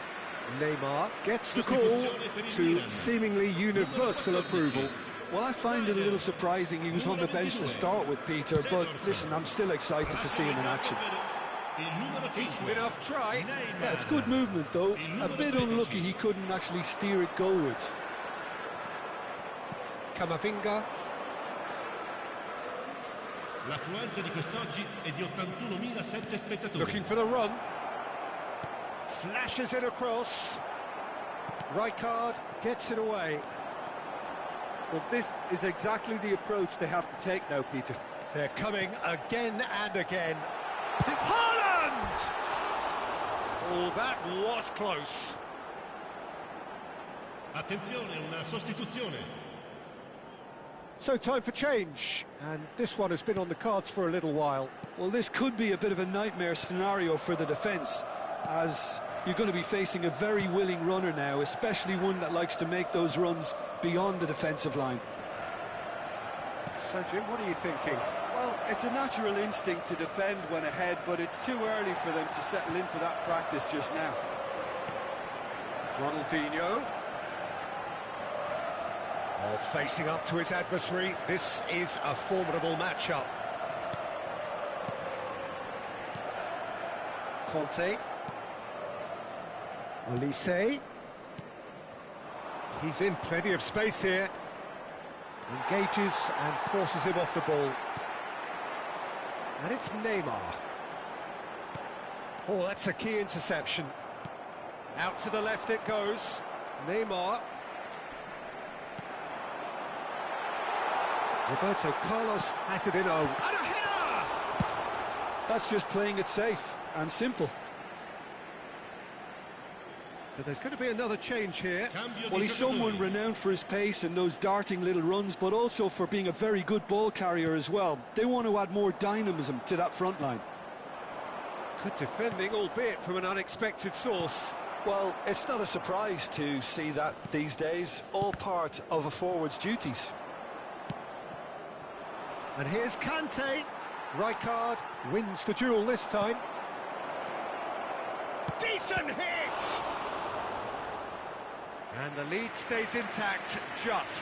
Neymar gets the call to seemingly universal approval. Well, I find it a little surprising he was on the bench to start with, Peter, but listen, I'm still excited to see him in action. Decent enough try. Yeah, it's good movement, though. A bit unlucky he couldn't actually steer it goalwards. Camavinga. L'affluenza di quest'oggi è di 81.007 spettatori. Looking for the run. Flashes it across. Rijkaard gets it away. Well, this is exactly the approach they have to take now, Peter. They're coming again and again. Haaland! Oh, that was close. Attenzione, una sostituzione. So time for change, and this one has been on the cards for a little while. Well, this could be a bit of a nightmare scenario for the defence, as you're going to be facing a very willing runner now, especially one that likes to make those runs beyond the defensive line. So, Jim, what are you thinking? Well, it's a natural instinct to defend when ahead, but it's too early for them to settle into that practice just now. Ronaldinho. Oh, facing up to his adversary. This is a formidable matchup. Conte. Olise. He's in plenty of space here. Engages and forces him off the ball. And it's Neymar. Oh, that's a key interception. Out to the left it goes. Neymar. Roberto Carlos has it in. Oh, and a header! That's just playing it safe and simple. So there's going to be another change here. Well, he's someone renowned for his pace and those darting little runs, but also for being a very good ball carrier as well. They want to add more dynamism to that front line. Good defending, albeit from an unexpected source. Well, it's not a surprise to see that these days, all part of a forward's duties. And here's Kante. Rijkaard wins the duel this time. Decent hit! And the lead stays intact, just.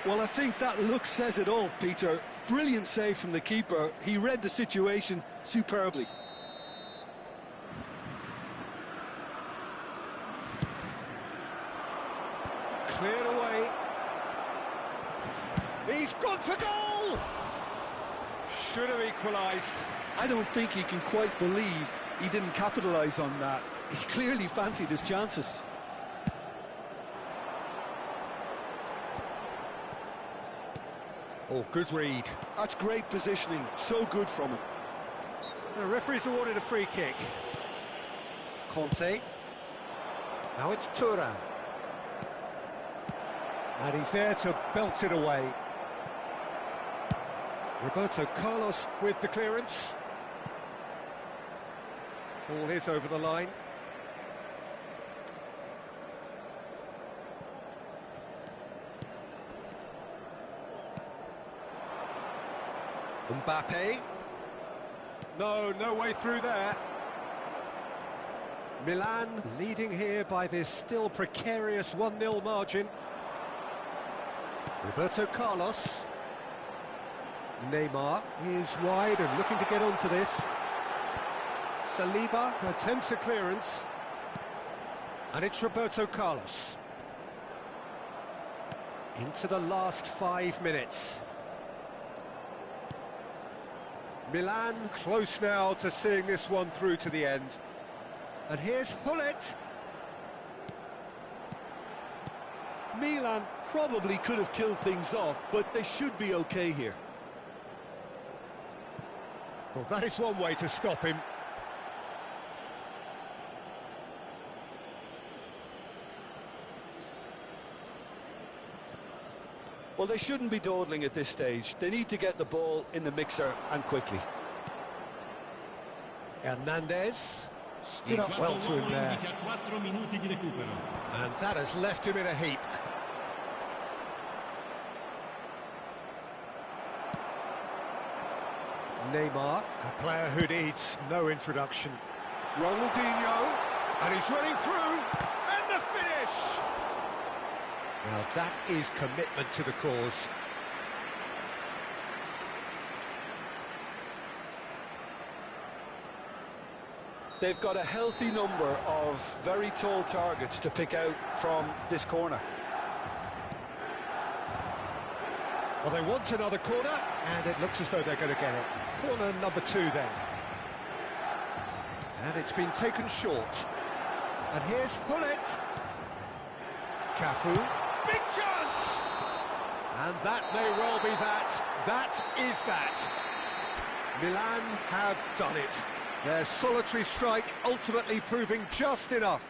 Well, I think that look says it all, Peter. Brilliant save from the keeper. He read the situation superbly. Cleared away. He's gone for goal! Should have equalised. I don't think he can quite believe he didn't capitalise on that. He clearly fancied his chances. Oh, good read. That's great positioning. So good from him. The referee's awarded a free kick. Conte. Now it's Thuram. And he's there to belt it away. Roberto Carlos with the clearance. Ball is over the line. Mbappe. No way through there. Milan leading here by this still precarious 1-0 margin. Roberto Carlos. Neymar is wide and looking to get onto this. Saliba attempts a clearance. And it's Roberto Carlos. Into the last 5 minutes. Milan close now to seeing this one through to the end. And here's Hullet. Milan probably could have killed things off, but they should be okay here. Well, that is one way to stop him. Well, they shouldn't be dawdling at this stage. They need to get the ball in the mixer and quickly. Hernandez stood up well to him there. And that has left him in a heap. Neymar, a player who needs no introduction. Ronaldinho, and he's running through, and the finish! Now that is commitment to the cause. They've got a healthy number of very tall targets to pick out from this corner. Well, they want another corner, and it looks as though they're going to get it. Corner number 2 then. And it's been taken short. And here's Hullet. Cafu. Big chance! And that may well be that. That is that. Milan have done it. Their solitary strike ultimately proving just enough.